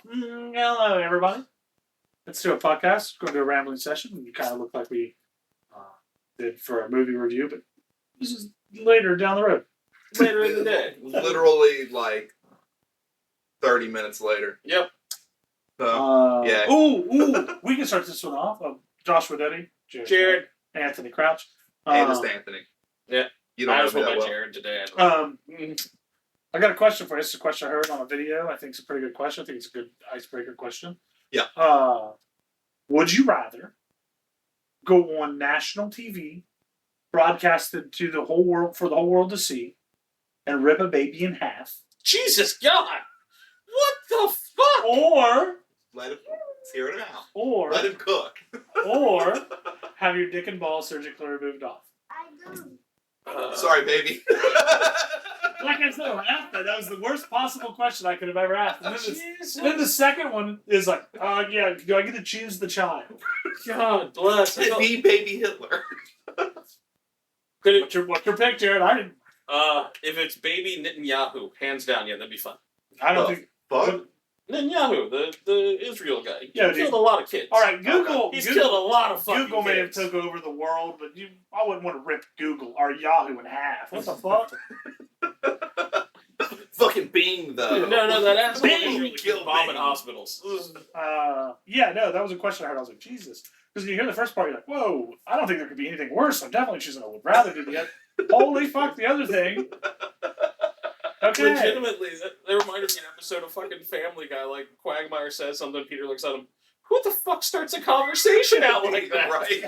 Hello, everybody. Let's do a podcast. We're going to do a rambling session. You kind of look like we did for a movie review, but this is later down the road. Later in the day. Literally, 30 minutes later. Yep. Yeah. Ooh. We can start this one off. Joshua Deddy. Jared. Anthony Crouch. And just Anthony. Yeah. You don't I was know me with that well. Jared today. I got a question for you. This is a question I heard on a video. I think it's a pretty good question. I think it's a good icebreaker question. Yeah. Would you rather go on national TV, broadcasted to the whole world for the whole world to see, and rip a baby in half? Jesus God! What the fuck? Or Let him hear it out. Or Let him cook. Or have your dick and balls surgically removed off. Sorry, baby. Like I said, I asked that. That was the worst possible question I could have ever asked. And then the second one is like, yeah, do I get to choose the child? God bless. Be baby Hitler. What's your pick, Jared? I didn't. If it's baby Netanyahu, hands down, yeah, that'd be fun. I don't think. Fuck. Netanyahu, the Israel guy. He Yeah, killed a lot of kids. All right, Google. He's killed a lot of fucking Google may have kids. took over the world, but I wouldn't want to rip Google or Yahoo in half. What the fuck? Fucking Bing, though. No, that asshole Bing literally killed bombing Bing. hospitals. Yeah, no, that was a question I heard. I was like, Jesus. Because you hear the first part, you're like, whoa, I don't think there could be anything worse. I'm definitely choosing I would rather do the holy fuck, the other thing. Okay. Legitimately, that reminded me of an episode of fucking Family Guy. Like, Quagmire says something, Peter looks at him, who the fuck starts a conversation out like that? Right.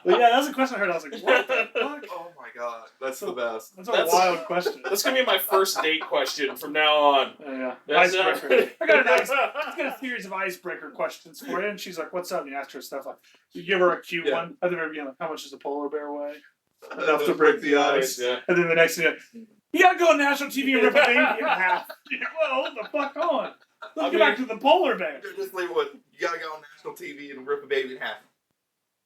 But yeah, that was a question I heard. I was like, what the fuck? Oh my god. That's the best. That's a wild question. That's gonna be my first date question from now on. Yeah. That's Icebreaker. I got a series of icebreaker questions for you, and she's like, what's up? And you ask her stuff like, you give her a cute one. I think maybe like, how much does a polar bear weigh? Enough to break the ice. Yeah. And then the next thing, you gotta go on national TV and rip a baby in half. Well, hold the fuck on. Let's get back to the polar bear. Just leave it with, you gotta go on national TV and rip a baby in half.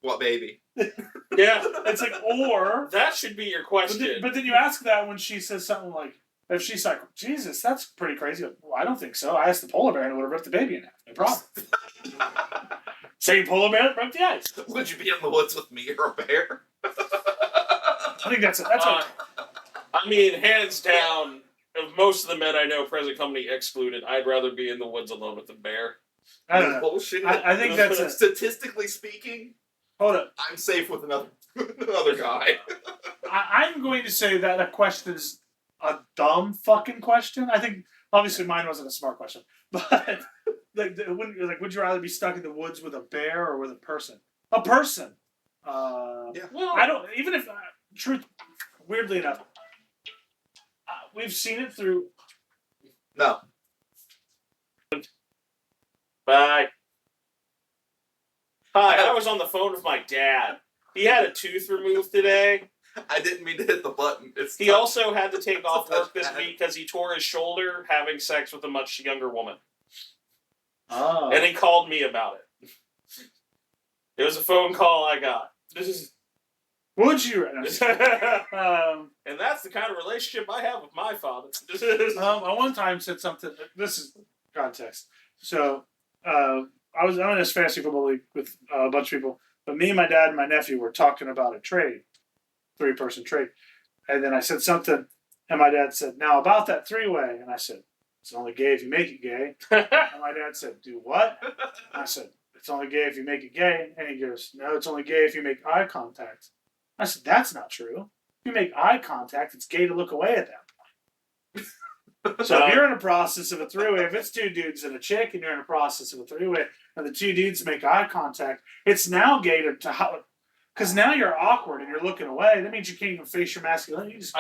What baby? Yeah. It's like, or... That should be your question. But then you ask that when she says something like, if she's like, Jesus, that's pretty crazy. Like, well, I don't think so. I asked the polar bear and it would have ripped the baby in half. No problem. Same polar bear that broke the ice. Would you be in the woods with me or a bear? I think that's I mean, hands down, of most of the men I know, present company excluded, I'd rather be in the woods alone with a bear. I don't know. Bullshit. I think that's a... Statistically speaking, Hold up. I'm safe with another guy. I'm going to say that question is a dumb fucking question. I think, obviously, mine wasn't a smart question. But, would you rather be stuck in the woods with a bear or with a person? A person. Yeah. Well, I don't... Even if... weirdly enough, we've seen it through... No. Bye. Hi, I was on the phone with my dad. He had a tooth removed today. I didn't mean to hit the button. He also had to take off work this week because he tore his shoulder having sex with a much younger woman. Oh. And he called me about it. It was a phone call I got. Would you? And that's the kind of relationship I have with my father. I one time said something. This is context. So, I'm in this fantasy football league with a bunch of people, but me and my dad and my nephew were talking about a trade, 3-person trade, and then I said something, and my dad said, "Now about that 3-way," and I said, "It's only gay if you make it gay." And my dad said, "Do what?" And I said, "It's only gay if you make it gay," and he goes, "No, it's only gay if you make eye contact." I said, "That's not true. If you make eye contact, it's gay to look away at that point." So if you're in a process of a 3-way, if it's 2 dudes and a chick, and you're in a process of a 3-way, and the 2 dudes make eye contact, it's now gay to because now you're awkward and you're looking away. That means you can't even face your masculinity. You just,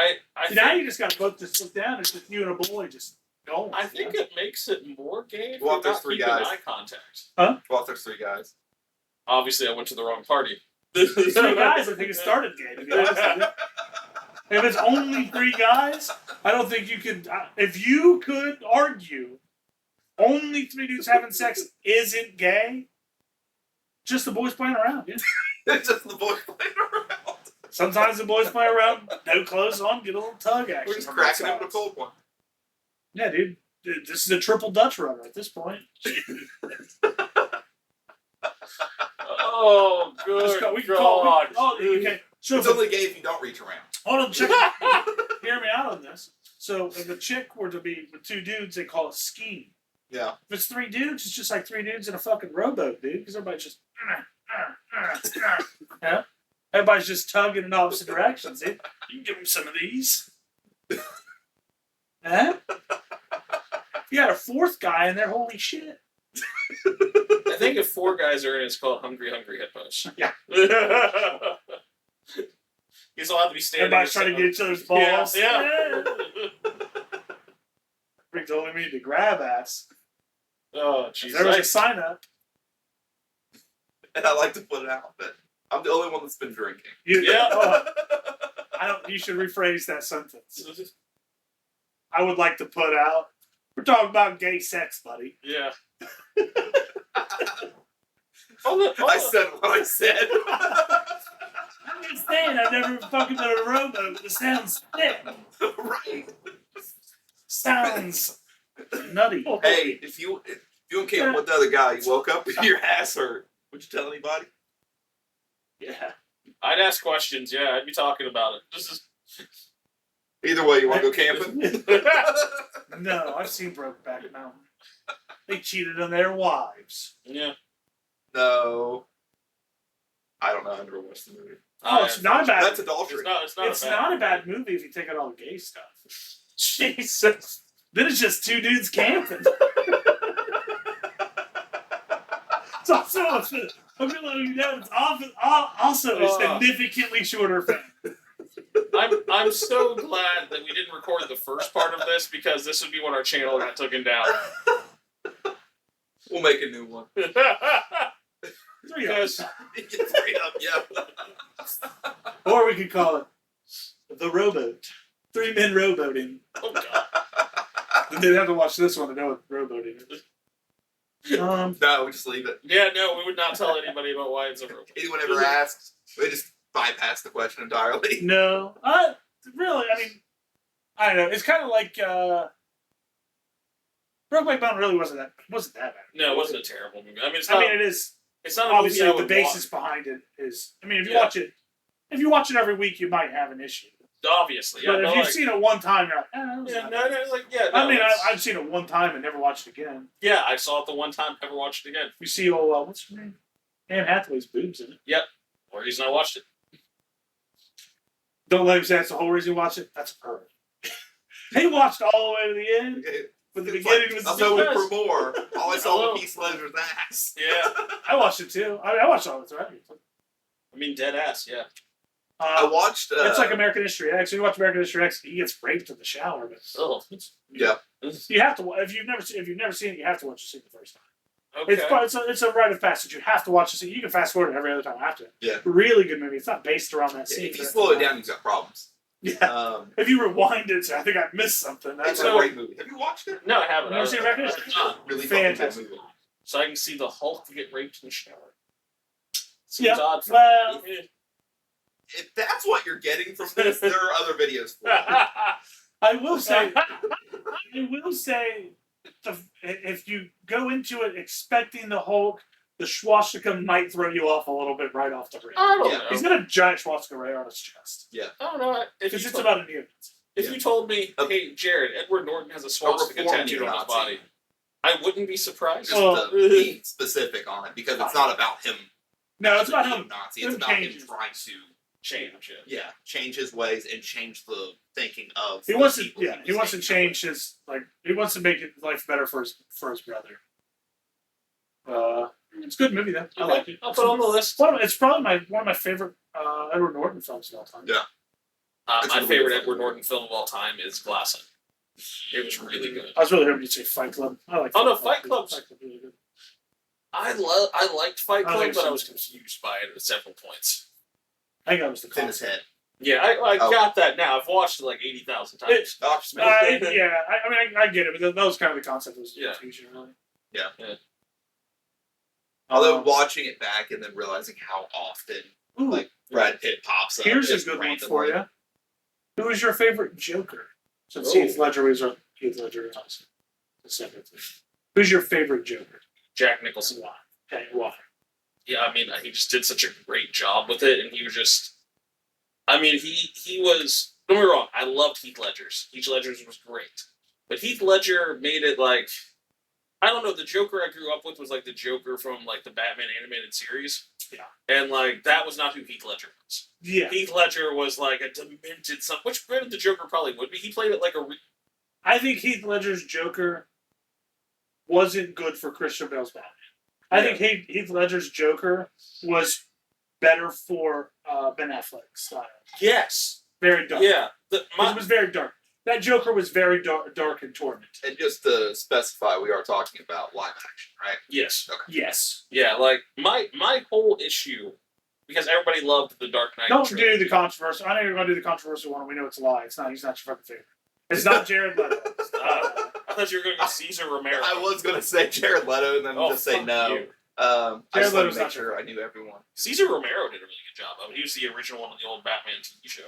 you just got to both just look down. It's just you and a boy just going. I think it makes it more gay if Well, you're there's not 3 keeping guys. eye contact. Huh? Well, if there's 3 guys. Obviously, I went to the wrong party. 3 guys, I think it started gay, to be honest with you. If it's only 3 guys, I don't think you could... if you could argue only 3 dudes having sex isn't gay, just the boys playing around, yeah. It's just the boys playing around. Sometimes the boys play around, no clothes on, get a little tug action. We're just cracking him with a cold one. Yeah, dude. This is a triple Dutch runner at this point. Oh, good God. Okay. So It's only gay if you don't reach around. hold on, check. Hear me out on this. So if a chick were to be with two dudes, they call it skiing. Yeah. If it's three dudes, it's just like three dudes in a fucking rowboat, dude. Because everybody's just. Yeah? Everybody's just tugging in opposite directions. Dude. You can give them some of these. Huh? You got a fourth guy in there, holy shit. I think if 4 guys are in it, it's called Hungry Hippos. Yeah. He's all have to be standing. Everybody's trying to get each other's balls. Yeah. Rick only me to grab ass. Oh, jeez. There was a sign up. And I like to put it out that I'm the only one that's been drinking. Yeah. I don't. You should rephrase that sentence. I would like to put out. We're talking about gay sex, buddy. Yeah. I said what I said. I'm just saying, I've never fucking been a rowboat. It sounds thick. Right. Sounds nutty. Hey, if you came with the other guy, you woke up and your ass hurt. Would you tell anybody? Yeah. I'd ask questions. Yeah, I'd be talking about it. This is. Either way, you want to go camping? No, I've seen Brokeback Mountain. They cheated on their wives. Yeah. No. I don't know. I never watched the movie. Oh, it's not a bad. That's adultery. It's not a bad movie if you take out all the gay stuff. Jesus. Then it's just two dudes camping. It's also, I'm gonna let you know, it's also a significantly shorter film. I'm so glad that we didn't record the first part of this because this would be when our channel got taken down. We'll make a new one. Because yeah. Or we could call it The Rowboat. 3 men rowboating. oh god. They'd have to watch this one to know what rowboating is. No, we just leave it. Yeah, no, we would not tell anybody about why it's a robot. Anyone ever asks, we just bypass the question entirely. No. Really, I mean, I don't know. It's kind of like, Brokeback Mountain really wasn't that bad. No, it wasn't a terrible movie. I mean, it is. It's not a Obviously, movie I the would basis watch. behind it is. I mean, if you watch it every week, you might have an issue. Obviously, yeah. But if you've seen it one time, you're like, I've seen it one time and never watched it again. Yeah, I saw it the one time, never watched it again. You see, what's her name? Anne Hathaway's boobs in it. Yep. Or reason I watched it. Don't let him say that's the whole reason you watch it. That's perfect. He watched all the way to the end. But the beginning was. I was hoping for more. All I saw was Heath Ledger's ass. Yeah. I watched it too. I watched all the time. I mean, dead ass. Yeah. I watched. It's like American History X. When you watch American History X, he gets raped in the shower. But yeah. You have to. If you've never seen it, you have to watch the scene the first time. Okay. It's a rite of passage. You have to watch the scene. You can fast forward it every other time after. Yeah. Really good movie. It's not based around that scene. If you slow it down, you've got problems. Yeah. If you rewind it, I think I missed something. It's a great movie. Have you watched it? No, I haven't. You never seen American History? Really Fantastic. fucking good movie. So I can see the Hulk get raped in the shower. Yeah. Seems odd for Well, me. If that's what you're getting from this, there are other videos for it. I will say, if you go into it expecting the Hulk, the swastika might throw you off a little bit right off the rip. I don't Yeah. know. He's got a giant swastika right on his chest. I don't know. Because it's about a neo-Nazi. If you told me, hey, Jared, Edward Norton has a swastika reformed tattooed on his neo-Nazi. body, I wouldn't be surprised. Just Well, to be specific on it, because it's not about him. No, it's about being him. Nazi. him It's about him changing. trying to change his ways and change the thinking of. He the wants to. people Yeah, he was wants to thinking change his He wants to make life better for his brother. It's a good movie though. I like it. I'll put it on the list. It's probably one of my favorite Edward Norton films of all time. Yeah. It's My a really favorite good Edward film. Norton film of all time is Glass Onion. It was really good. I was really hoping you'd say Fight Club. I like. Oh, no, Fight Club's- Fight Club really good. I liked Fight I Club, think but so. I was confused by it at several points. I think that was the It's in his concept. head. Yeah, I Oh. got that now. I've watched it like 80,000 times. It- Dr. Smith. I mean, I get it, but that was kind of the concept. Was Yeah. confusion, really. Yeah. Although watching it back and then realizing how often Ooh, like Brad Pitt pops up. here's a just good one randomly. for you. Who was your favorite Joker? Since Oh. Heath Ledger was Heath Ledger. specifically. Who's your favorite Joker? Jack Nicholson. Why? Okay, why? Yeah, I mean, he just did such a great job with it, and he was just. I mean, he was. Don't get me wrong. I loved Heath Ledger's. Heath Ledger's was great, but Heath Ledger made it like. I don't know. The Joker I grew up with was like the Joker from like the Batman animated series. Yeah. And like that was not who Heath Ledger was. Yeah. Heath Ledger was like a demented son, which granted the Joker probably would be. He played it like a. I think Heath Ledger's Joker wasn't good for Christian Bale's Batman. I think Heath Ledger's Joker was better for Ben Affleck's style. Yes. Very dark. Yeah. It was very dark. That Joker was very dark and tormented. And just to specify, we are talking about live action, right? Yes. Okay. Yes. Yeah, like my whole issue, because everybody loved the Dark Knight. Don't trilogy. do the controversial. I know you're going to do the controversial one. We know it's a lie. It's not. He's not your fucking favorite. It's not Jared Leto. I thought you were going to go Caesar Romero. I was going to say Jared Leto and then just say fuck no. you. I Jared just wanted Leto's to make not sure I knew everyone. Caesar Romero did a really good job. I mean, he was the original one on the old Batman TV show.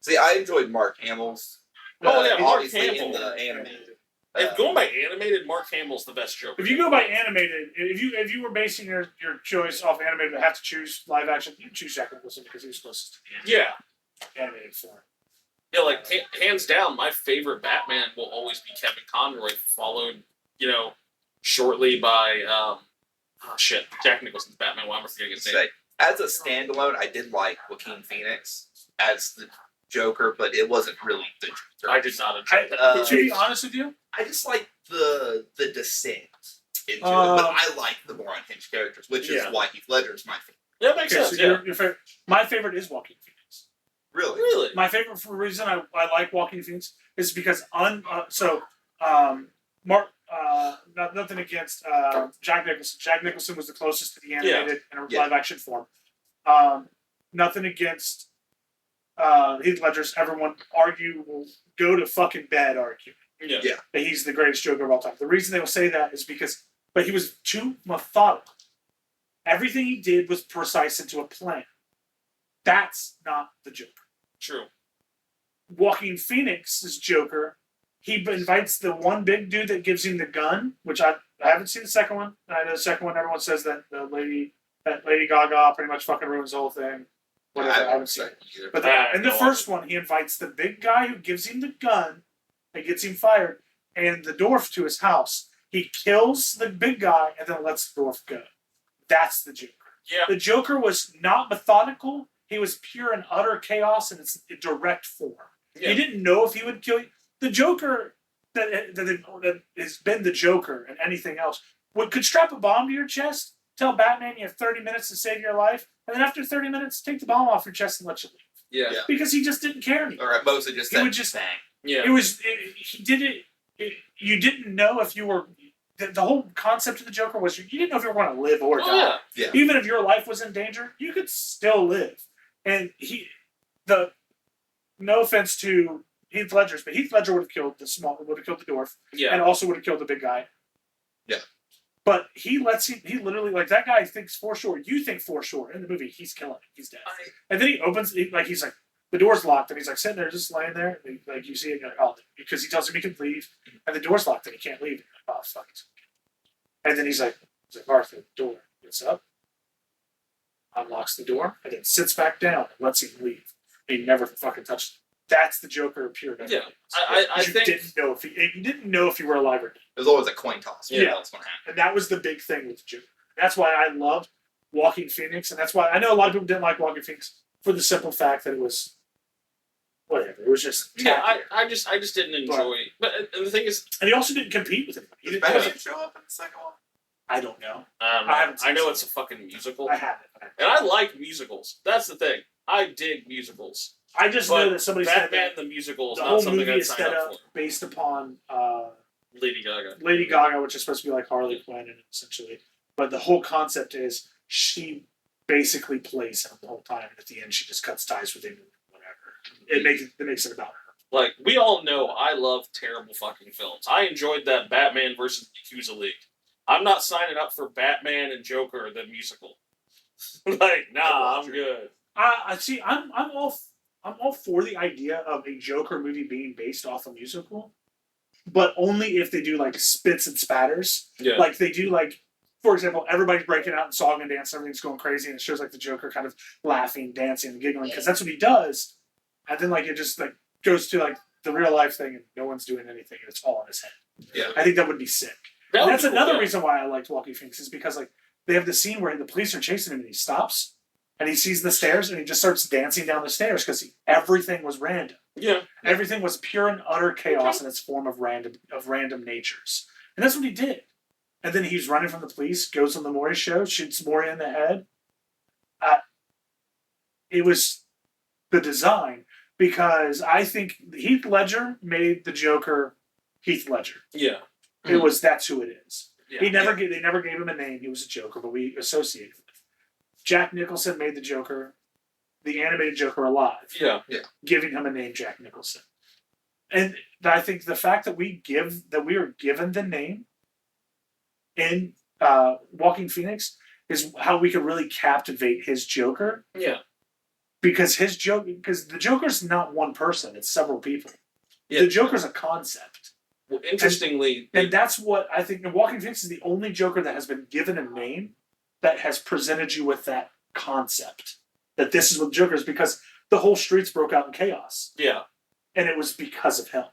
See, I enjoyed Mark Hamill's. Oh, yeah, Mark obviously Hamill. in the animated. If going by animated, Mark Hamill's the best Joker. If you go by animated, if you were basing your choice off animated, but have to choose live action, you choose Jack Nicholson because he was closest to the animated form. Yeah, like hands down, my favorite Batman will always be Kevin Conroy, followed, shortly by Jack Nicholson's Batman. Why am I forgetting his name? Say, as a standalone, I did like Joaquin Phoenix as the Joker, but it wasn't really the Joker. I did not enjoy that. To be honest with you, I just like the descent into it, but I like the more unhinged characters, which is why Heath Ledger is my favorite. Yeah, makes sense. So your favorite, my favorite is Joaquin Phoenix. Really? Really? My favorite reason I like Joaquin Phoenix is because nothing against Jack Nicholson. Jack Nicholson was the closest to the animated and live action form. Nothing against Heath Ledger's. Everyone will go to fucking bed arguing that he's the greatest Joker of all time. The reason they will say that is because, but he was too methodical. Everything he did was precise into a plan. That's not the Joker. True. Joaquin Phoenix's Joker, he invites the one big dude that gives him the gun, which I haven't seen the second one. I know the second one, everyone says that Lady Gaga pretty much fucking ruins the whole thing. Whatever, I haven't seen it. either. But in the first one, he invites the big guy who gives him the gun and gets him fired and the dwarf to his house. He kills the big guy and then lets the dwarf go. That's the Joker. Yeah. The Joker was not methodical. He was pure and utter chaos in its direct form. Yeah. He didn't know if he would kill you. The Joker that has been the Joker and anything else could strap a bomb to your chest, tell Batman you have 30 minutes to save your life, and then after 30 minutes, take the bomb off your chest and let you leave. Yeah. Because he just didn't care anymore. Or at most, it just He would just bang. Yeah. He did it. You didn't know if you were. The whole concept of the Joker was you didn't know if you were going to live or die. Yeah. Even if your life was in danger, you could still live. And no offense to Heath Ledger's, but Heath Ledger would have killed the dwarf, and also would have killed the big guy. Yeah. But he literally, like, that guy thinks foreshore. You think foreshore. In the movie, he's killing him. He's dead. And then he opens, he's like, the door's locked, and he's like sitting there just laying there. And like, you see it, you're like, because he tells him he can leave, and the door's locked, and he can't leave. Like, oh, fuck. And then he's like, Arthur, the door gets up, unlocks the door, and then sits back down and lets him leave. He never fucking touched him. That's the Joker of pure. Yeah, I think you didn't know if you were alive or dead. It was always a coin toss. Yeah. What's going to happen? And that was the big thing with the Joker. That's why I loved Joaquin Phoenix, and that's why I know a lot of people didn't like Joaquin Phoenix for the simple fact that it was whatever. It was just I just didn't enjoy. But the thing is, and he also didn't compete with anybody. He Did didn't Batman show up in the second one? I don't know. I know it's a fucking musical, I haven't. and I like musicals. That's the thing. I dig musicals. I just know that somebody said Batman that the musical is the not whole something movie I'd is sign set up up for. based upon Lady Gaga, which is supposed to be like Harley Quinn, essentially. But the whole concept is she basically plays him the whole time, and at the end she just cuts ties with him. Whatever. It makes it about her. Like, we all know I love terrible fucking films. I enjoyed that Batman versus the Yakuza League. I'm not signing up for Batman and Joker the musical. Like, nah, I'm good. I see. I'm all for the idea of a Joker movie being based off a musical, but only if they do like spits and spatters. Yeah. Like they do like, for example, everybody's breaking out in song and dance, everything's going crazy, and it shows like the Joker kind of laughing, dancing, and giggling because that's what he does. And then like it just like goes to like the real life thing, and no one's doing anything, and it's all in his head. Yeah. I think that would be sick. And that's another reason why I liked Walking Phoenix is because like they have the scene where the police are chasing him and he stops and he sees the stairs and he just starts dancing down the stairs because everything was random. Yeah. Everything was pure and utter chaos in its form of random natures. And that's what he did. And then he's running from the police, goes on the Maury show, shoots Maury in the head. It was the design because I think Heath Ledger made the Joker Heath Ledger. Yeah. It was that's who it is. Yeah. They never gave him a name. He was a Joker, but we associated with. Jack Nicholson made the Joker, the animated Joker, alive. Yeah. Giving him a name, Jack Nicholson. And I think the fact that we are given the name in Walking Phoenix is how we could really captivate his Joker. Yeah. Because the Joker's not one person; it's several people. Yeah. The Joker's a concept. Well, interestingly, and that's what I think. And Walking Phoenix is the only Joker that has been given a name that has presented you with that concept that this is what Joker is, because the whole streets broke out in chaos. Yeah. And it was because of him.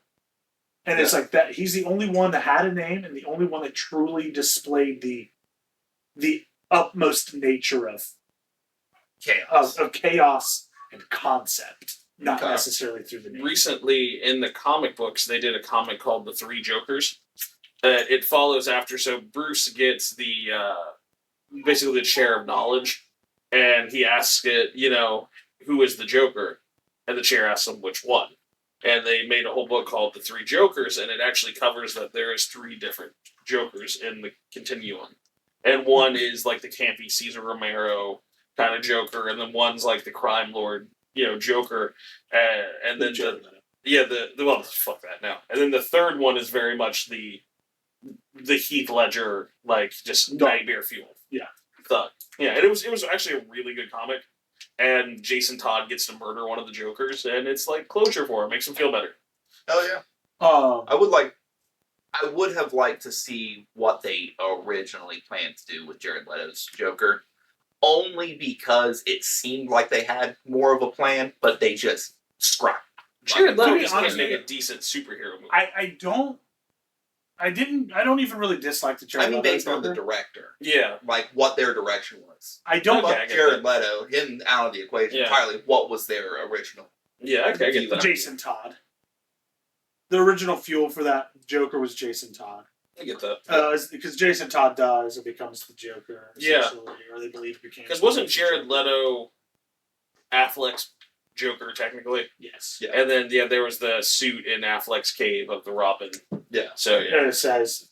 And it's like that. He's the only one that had a name and the only one that truly displayed the utmost nature of chaos and concept, not necessarily through the name. Recently, in the comic books, they did a comic called The Three Jokers. It follows after, so Bruce gets the basically the chair of knowledge, and he asks it, who is the Joker? And the chair asks him which one. And they made a whole book called The Three Jokers, and it actually covers that there is three different Jokers in the continuum. And one is like the campy Cesar fuck kind of Joker, and then one's like the crime lord, Joker, and then fuck that now. And then the third one is very much the Heath Ledger, like just nightmare fuel. Yeah, thug. Yeah, and it was actually a really good comic. And Jason Todd gets to murder one of the Jokers, and it's like closure for him, makes him feel better. Hell yeah. I would have liked to see what they originally planned to do with Jared Leto's Joker, only because it seemed like they had more of a plan, but they just scrapped. Jared Leto just can't make a decent superhero movie. I don't even really dislike the Jared Leto. Based on the director. Yeah. Like what their direction was. I don't like Jared Leto, him out of the equation entirely. What was their original? Yeah, okay, I get that. Jason Todd. The original fuel for that Joker was Jason Todd. I get that. Because Jason Todd dies and becomes the Joker. Or they believe he became. Because wasn't Jared Leto Affleck's Joker technically? Yes. Yeah. And then there was the suit in Affleck's cave of the Robin. Yeah. So and it says,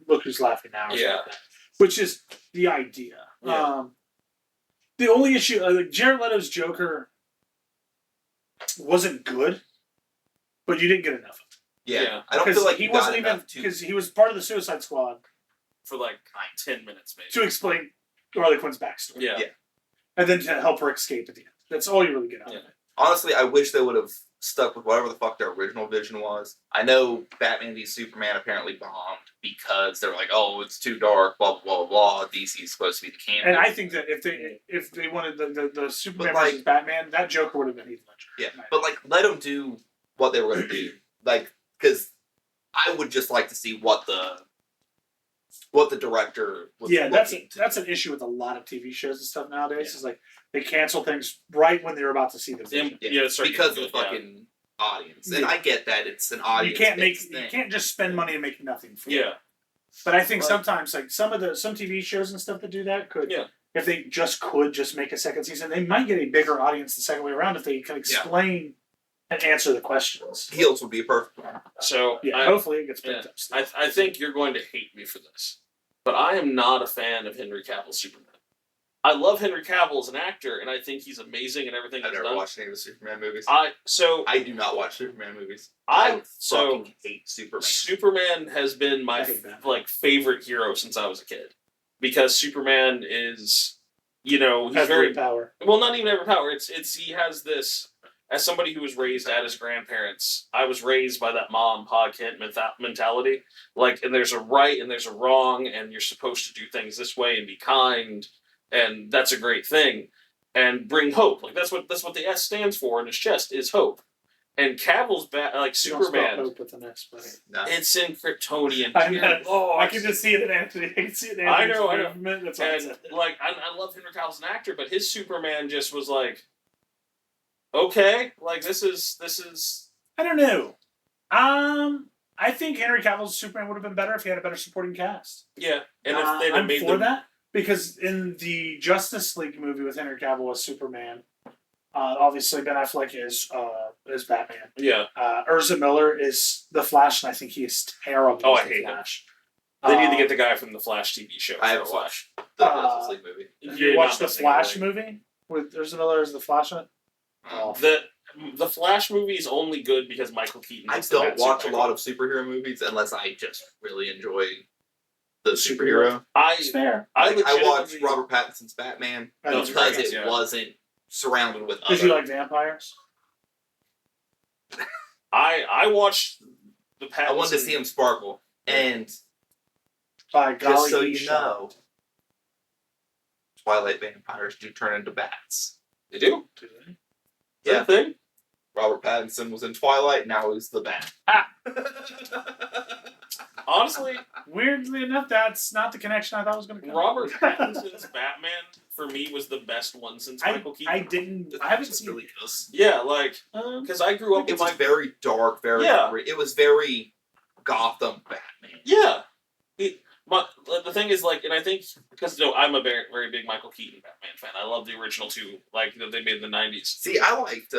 "Look who's laughing now." Yeah. Like that, which is the idea. Yeah. The only issue, Jared Leto's Joker wasn't good, but you didn't get enough of it. Yeah. I don't feel like he wasn't even, because he was part of the Suicide Squad for like 10 minutes maybe to explain Harley Quinn's backstory. Yeah. And then to help her escape at the end. That's all you really get out of it. Honestly, I wish they would have stuck with whatever the fuck their original vision was. I know Batman v Superman apparently bombed because they're like, oh, it's too dark, blah, blah, blah, blah. DC is supposed to be the campus. And I think that if they wanted the Superman versus Batman, that Joker would have been Heath Ledger. Yeah, but let them do what they were going to do. Because I would just like to see what the director was that's an issue with a lot of TV shows and stuff nowadays. Yeah. Is like they cancel things right when they're about to see the vision. Because of the fucking audience. And I get that it's an audience. You can't just spend money and make nothing for it. But I think sometimes some TV shows and stuff that do that could if they could make a second season, they might get a bigger audience the second way around if they can explain and answer the questions. Heels would be a perfect one. So hopefully it gets picked up. I think you're going to hate me for this, but I am not a fan of Henry Cavill's Superman. I love Henry Cavill as an actor, and I think he's amazing in everything he's done. I've never watched any of the Superman movies. I do not watch Superman movies. I fucking hate Superman. Superman has been my favorite hero since I was a kid, because Superman is, he's has very power. Well, not even every power. It's he has this as somebody who was raised at his grandparents, I was raised by that mom pa Kent mentality. Like, and there's a right and there's a wrong, and you're supposed to do things this way and be kind, and that's a great thing, and bring hope. Like that's what the S stands for in his chest is hope. And Cavill's like You don't spell Superman. hope with an S, buddy. No. It's in Kryptonian. I know. Oh, I can just see it in Anthony. I can see it in I Anthony's know, I know. movement. That's what I And said. like I love Henry Cavill as an actor, but his Superman just was like, okay, like this is I don't know. I think Henry Cavill's Superman would have been better if he had a better supporting cast. yeah. And if they'd have I'm made for them, that because in the Justice League movie with Henry Cavill as Superman, obviously Ben Affleck is Batman. yeah, Ezra Miller is the Flash, and I think he is terrible. Oh, as I the hate him. Flash. they need to get the guy from the Flash TV show. I haven't watched the Justice League movie. You watched the Flash movie with Ezra Miller as the Flash in it? Oh. The Flash movie is only good because Michael Keaton. I is the don't bad watch a superhero. lot of superhero movies unless I just really enjoy the superhero. It's fair. I watched legitimately- Robert Pattinson's Batman Oh, because right, it yeah. wasn't surrounded with Because other. you like vampires? I watched the Pattinson. I wanted to see him sparkle, and By golly, just so he you shot. know, Twilight vampires do turn into bats. They do. Do they? Is that a thing? Robert Pattinson was in Twilight, now he's the bat. Honestly, Weirdly enough, that's not the connection I thought was going to come. Robert Pattinson's Batman for me was the best one since Michael Keaton. I haven't seen really it. good. Yeah, like Um, because I grew up It with was my very dark, very. Yeah. It was very Gotham Batman. yeah. The thing is, like, and I think because I'm a very, very big Michael Keaton Batman fan. I love the original two, like that they made in the '90s. See, I liked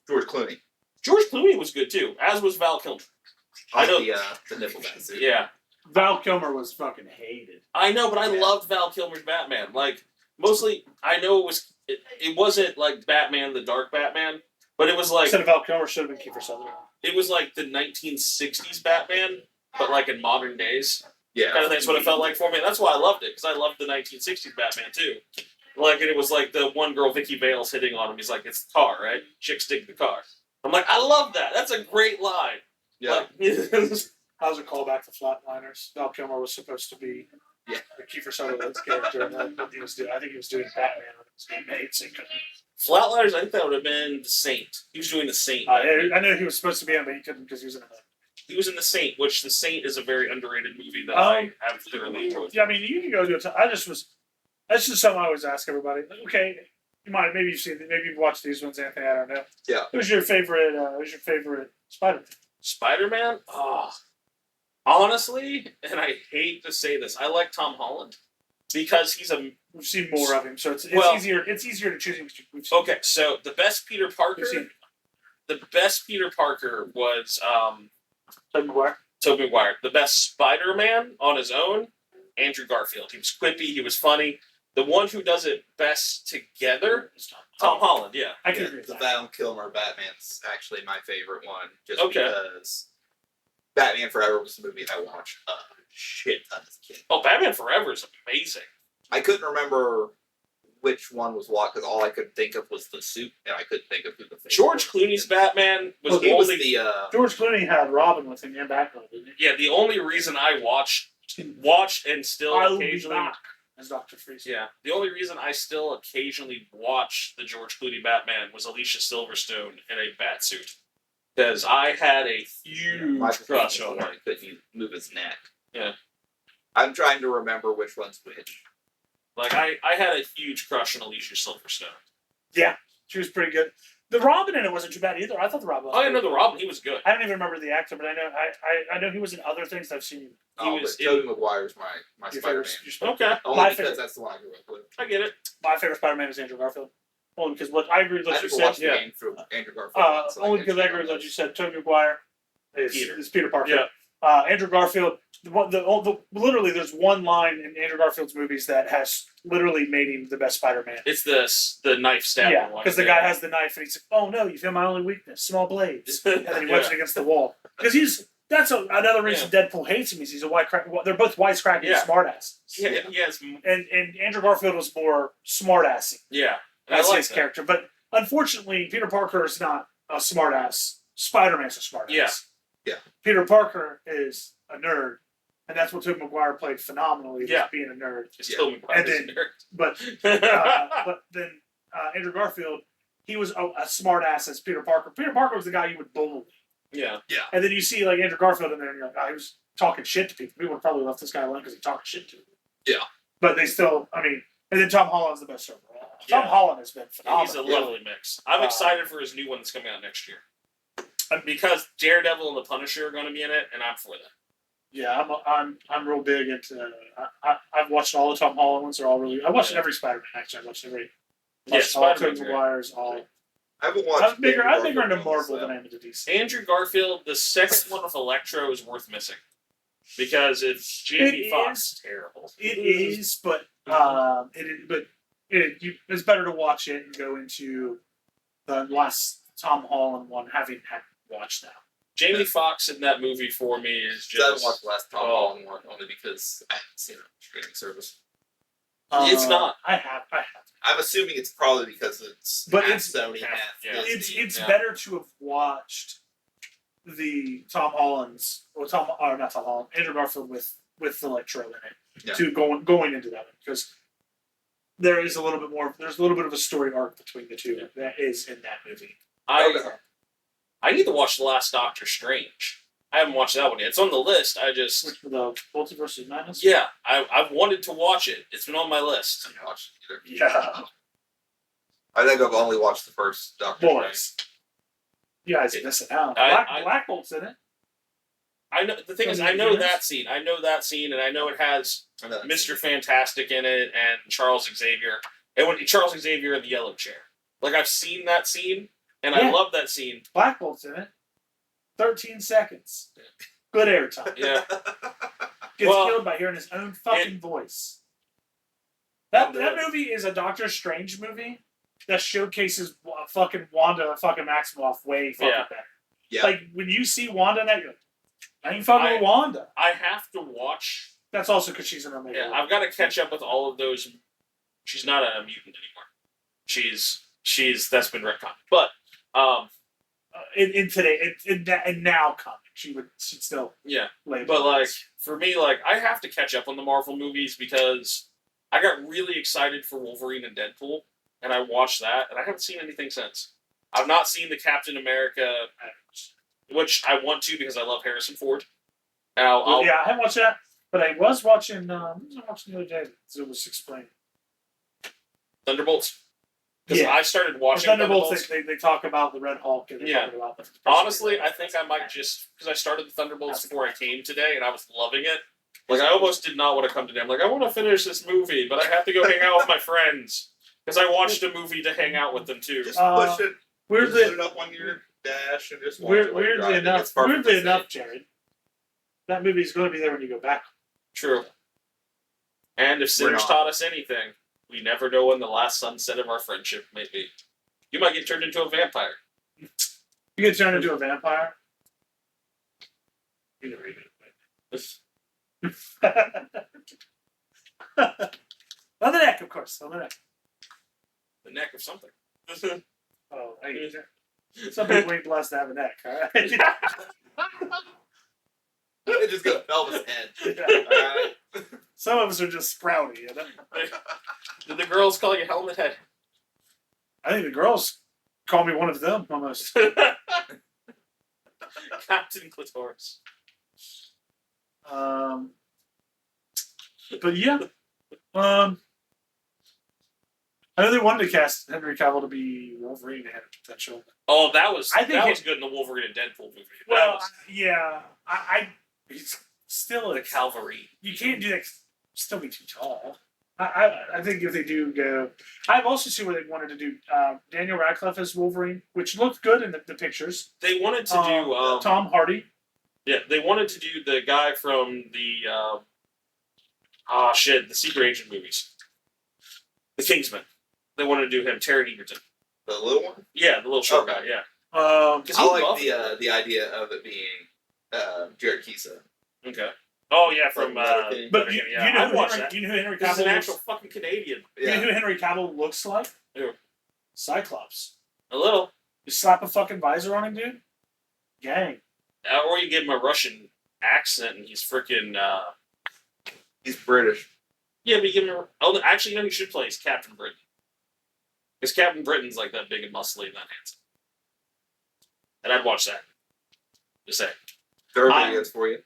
George Clooney. George Clooney was good too, as was Val Kilmer. I know. The nipple bat suit. Yeah, Val Kilmer was fucking hated. I know, but I Yeah. loved Val Kilmer's Batman. Like mostly, I know it wasn't like Batman, the Dark Batman, but it was like Instead of Val Kilmer, should have been Kiefer Sutherland. it was like the 1960s Batman, but like in modern days. Yeah. Kind of that's what it felt like for me. That's why I loved it, because I loved the 1960s Batman too. Like, and it was like the one girl, Vicky Vale's hitting on him. He's like, "It's the car, right? Chicks dig the car." I'm like, I love that. That's a great line. Yeah. Like, That was a callback to Flatliners. Val Kilmer was supposed to be Kiefer Sutherland's character, and that's what he was doing. I think he was doing Batman when it was being made, so he couldn't. Flatliners, I think that would have been the Saint. He was doing the Saint. I knew he was supposed to be in, but he couldn't because he was in another. He was in the Saint, which the Saint is a very underrated movie that Um, I have thoroughly enjoyed. Yeah, I mean, you can go to it. That's just something I always ask everybody. Okay, maybe you've seen, maybe you've watched these ones, Anthony. I don't know. Yeah. Who's your favorite? Spider-Man? Spider-Man? Oh, honestly, and I hate to say this, I like Tom Holland because he's a We've seen more of him, so it's Well- easier. It's easier to choose him. We've seen, okay. So the best Peter Parker, We've seen the best Peter Parker was Tobey Maguire. Tobey Maguire. The best Spider-Man on his own, Andrew Garfield. He was quippy. He was funny. The one who does it best together, Tom Holland. Yeah. I can agree with The that. Val Kilmer Batman's actually my favorite one, just Okay. because Batman Forever was a movie I watched a shit ton as a kid. Oh, Batman Forever is amazing. I couldn't remember which one was what because all I could think of was the suit, and I couldn't think of who the favorite George was. Clooney's Batman was Well, the He was only. the George Clooney had Robin with him and Batman, didn't he? Yeah, the only reason I watched and still I'll be occasionally. back as Dr. Freeze. Yeah, the only reason I still occasionally watch the George Clooney Batman was Alicia Silverstone in a bat suit. Because I had a huge Michael crush Keaton on was the her. one who couldn't even move his neck. Yeah. I'm trying to remember which one's which. Like, I had a huge crush on Alicia Silverstone. She was pretty good. The Robin in it wasn't too bad either. I thought the Robin. Oh, I know the Robin, he was good. I don't even remember the actor, but I know he was in other things that I've seen. He But was Tobey Maguire's my Your Spider-Man. favorite, Okay, Only My because favorite. that's the one I grew up with. I get it. my favorite Spider-Man is Andrew Garfield. Only because what I agree with I what you never said. watched the yeah. game through Andrew Garfield. so Only can't because I speak agree on with what that. you said. Tobey Maguire is Peter Parker. Yeah. Andrew Garfield. Literally, there's one line in Andrew Garfield's movies that has literally made him the best Spider-Man. It's the knife stabbing Yeah, one. because the guy has the knife and he's like, "Oh no, you found my only weakness, small blades," and then he Yeah. whips it against the wall. Because another reason Deadpool hates him is he's a they're both wisecracking Yeah. smartasses. Yeah, yes, And Andrew Garfield was more smartassy. yeah. And That's I like his that. character. But unfortunately, Peter Parker is not a smart ass. Spider-Man's a smart ass. Yeah. Yeah. Peter Parker is a nerd, and that's what Tobey Maguire played phenomenally. Yeah. Being a nerd. Just Tobey And Maguire's then- a nerd. But then Andrew Garfield, he was a smart ass as Peter Parker. Peter Parker was the guy you would bully. Yeah. And then you see like Andrew Garfield in there, and you're like, oh, he was talking shit to people. People would probably left this guy alone because he talking shit to them. Yeah. But they still, I mean, and then Tom Holland's the best overall. Yeah. Tom Holland has been phenomenal. He's a lovely mix. I'm excited for his new one that's coming out next year. Because Daredevil and the Punisher are going to be in it, and I'm for that. Yeah, I'm real big into. I've watched all the Tom Holland ones. They're all really. I watched every Spider-Man. Actually, I watched every. Yeah, Watched all Spider-Man's Tobey great. Maguire's. All. I haven't watched. I'm bigger. Andrew I'm bigger into Garfield Marvel ones, than I am into DC. Andrew Garfield, the second one with Electro is worth missing. Because it's It Jamie is. Foxx. Terrible. It is, but it's better to watch it and go into the last Tom Holland one, having had watched that. Jamie Foxx in that movie for me is I haven't just. watched the last Tom Holland one only because I haven't seen it on streaming service. It's not. I have. I'm assuming it's probably because it's But half it's- Sony, yeah, half yeah. Disney. It's Yeah. better to have watched the Tom Holland's or not Tom Holland, Andrew Garfield with Electro in it Yeah. to going into that one because there is a little bit more. There's a little bit of a story arc between the two that is in that movie. I need to watch The Last Doctor Strange. I haven't watched that one yet. It's on the list. I just. Which the Multiverse of Madness. Yeah, I've wanted to watch it. It's been on my list. I haven't watched it either. Yeah, I think I've only watched the first Doctor Strange. boys. You guys are missing out. I- Black Bolt's in it. I know the thing is, From I the know beginners? that scene. I know that scene, and I know it has I know that Mr. Fantastic in it and Charles Xavier. And when Charles Xavier in the yellow chair, like I've seen that scene, and I Yeah. love that scene. Black Bolt's in it. 13 seconds. Good airtime. Yeah, Gets Well, killed by hearing his own fucking voice. That movie is a Doctor Strange movie that showcases fucking Wanda and fucking Maximoff way fucking Yeah. better. Yeah. Like when you see Wanda in that, you're like, I ain't fucking with Wanda. I have to watch. That's also because she's in Omega. Yeah, I've got to catch up with all of those. She's not a mutant anymore. She's that's been retconned. But in today, in now comic, she'd still yeah. label. But like it. for me, like I have to catch up on the Marvel movies because I got really excited for Wolverine and Deadpool, and I watched that, and I haven't seen anything since. I've not seen the Captain America, which I want to because I love Harrison Ford. And I'll yeah, I haven't watched that, but I was watching. What was I watching the other day? It was explained. Thunderbolts. Because Yeah. I started The watching Thunderbolts. They talk about the Red Hulk and they Yeah. talk about the Honestly, I think I might just because I started the Thunderbolts before I came today, and I was loving it. Like I almost did not want to come today. I'm like, I want to finish this movie, but I have to go hang out with my friends because I watched a movie to hang out with them too. Just push it. Weirdly, Just put it up on your dash and just watch it while you're weirdly driving. It's enough, perfectly safe. Jared, that movie's going to be there when you go back. True. And if sinners not. taught us anything, we never know when the last sunset of our friendship may be. You might get turned into a vampire. You get turned into a vampire. You never even. On the neck, of course. On the neck. The neck of something. Oh, hey, some people ain't blessed to have a neck. All right. It just goes Elvis head. Yeah. Alright. Some of us are just sprouty. You know? Did the girls call you Helmet Head? I think the girls call me one of them almost. Captain Clitoris. But yeah, I know they wanted to cast Henry Cavill to be Wolverine. They had a potential. Oh, that was I think that it- was good in the Wolverine and Deadpool movie. Well, That was yeah, he's still the Calvary. You can't do that. Still be too tall. I think if they do go, I've also seen where they wanted to do Daniel Radcliffe as Wolverine, which looked good in the pictures. They wanted to do Tom Hardy. yeah, they wanted to do the guy from the the Secret Agent movies, the Kingsman. They wanted to do him, Taron Egerton. The little one? Yeah, the little short Okay. guy. Yeah. Because I he like buff? the idea of it being Jared Kisa. Okay. Oh yeah, from Letterkenny. but you know I watched who that. you know who Henry This is an Cavill actual looks, fucking Canadian. you know Yeah. who Henry Cavill looks like? Who? Cyclops. A little. You slap a fucking visor on him, dude. Gang. Or you give him a Russian accent and he's freaking. He's British. Yeah, but you give him. Actually, you know, he should play as Captain Britain. Because Captain Britain's like that big and muscly and that handsome. And I'd watch that. Just saying. There are videos for you.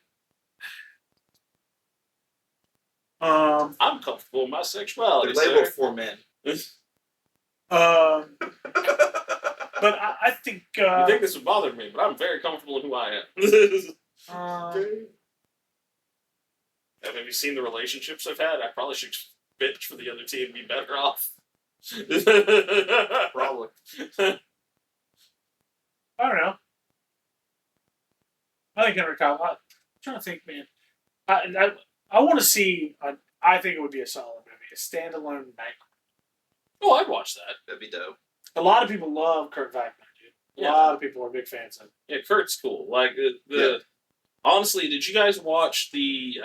I'm comfortable with my sexuality. They're labeled for men. But I think. You think this would bother me, but I'm very comfortable in who I am. Have you seen the relationships I've had? I probably should bitch for the other team and be better off. Probably. I don't know. I think Henry Cavill. I'm trying to think, man. I want to see. I think it would be a solid movie, a standalone night. Oh, I'd watch that. That'd be dope. A lot of people love Kurt Wagner, dude. A Yeah. lot of people are big fans of him. Yeah, Kurt's cool. Like honestly, did you guys watch the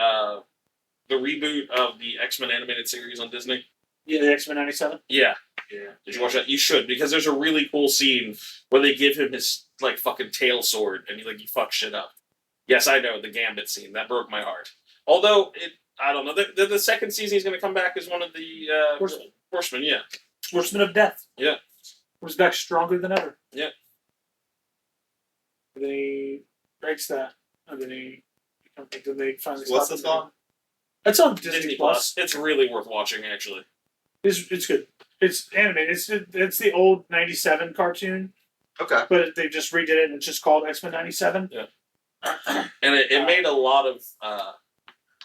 reboot of the X-Men animated series on Disney? Yeah, the X-Men '97. Yeah. Did you watch that? You should, because there's a really cool scene where they give him his like fucking tail sword and he fucks shit up. Yes, I know, the Gambit scene. That broke my heart. Although I don't know. The second season he's going to come back as one of the Horsemen. Yeah. Horsemen of Death. Yeah. Comes back stronger than ever. Yeah. And then he breaks that. And then they finally What's stop this him. on? It's on Disney, Disney Plus. Plus. It's really worth watching, actually. It's good. It's animated. It's the old '97 cartoon, Okay. but they just redid it and it's just called X-Men '97. Yeah. And it made a lot of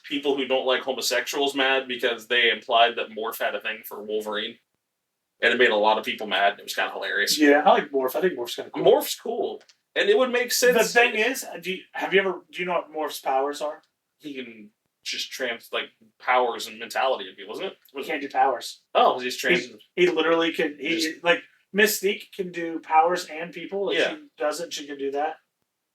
people who don't like homosexuals mad because they implied that Morph had a thing for Wolverine. And it made a lot of people mad. It was kind of hilarious. Yeah, I like Morph. I think Morph's kind of cool. Morph's cool. And it would make sense. The thing is, do you know what Morph's powers are? He can just powers and mentality of people, wasn't it? He can't do powers. Oh, he's trans. He literally can. Like Mystique can do powers and people. Like Yeah. She doesn't. She can do that,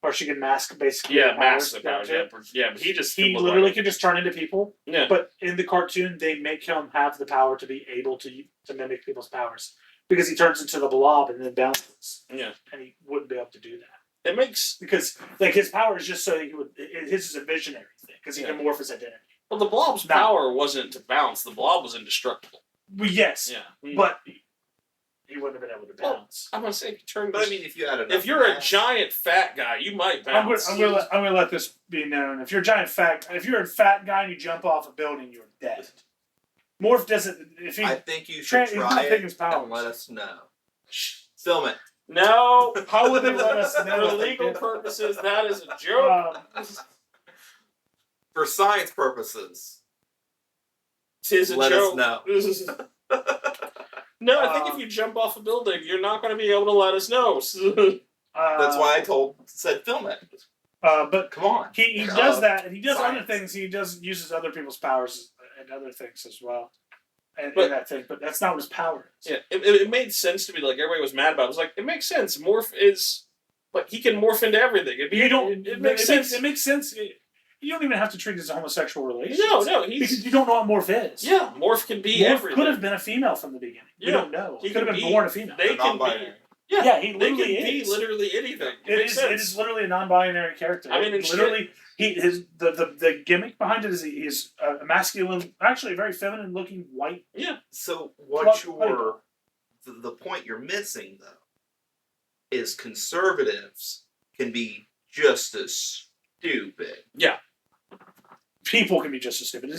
or she can mask basically. Yeah, the mask the powers. powers. Yeah, but He literally can just turn into people. Yeah. But in the cartoon, they make him have the power to be able to mimic people's powers because he turns into the blob and then bounces. Yeah. And he wouldn't be able to do that. It makes... Because his power is just so he would... His is a visionary thing because he can morph his identity. Well, the blob's power wasn't to bounce. The blob was indestructible. Well, yes. Yeah. But he wouldn't have been able to bounce. I'm going to say if you turn... But I mean, if you had enough if you're a giant fat guy, you might bounce. I'm gonna let this be known. If you're a fat guy and you jump off a building, you're dead. Morph doesn't. I think you should try it and let us know. Film it. No. How would they let us know? For legal purposes, that is a joke. For science purposes, tis a let joke. us know. No, I think if you jump off a building, you're not going to be able to let us know. That's why I said film it. But come on, he does that, and he does science. other things. He uses other people's powers and other things as well. And that thing, but that's not what his power is. Yeah, it made sense to me. Like everybody was mad about it. I was like, it makes sense. Morph is, like, he can morph into everything. It makes sense. It makes sense. You don't even have to treat it as a homosexual relationship. No, because you don't know what Morph is. Yeah, Morph can be everything. Could have been a female from the beginning. You don't know. He could have been born a female. They can be. Yeah, he they literally can is. be literally anything. It is literally a non-binary character. I mean, literally, the gimmick behind it is he's a masculine, actually a very feminine-looking white. Yeah. So the point you're missing though is conservatives can be just as stupid. Yeah. People can be just as stupid.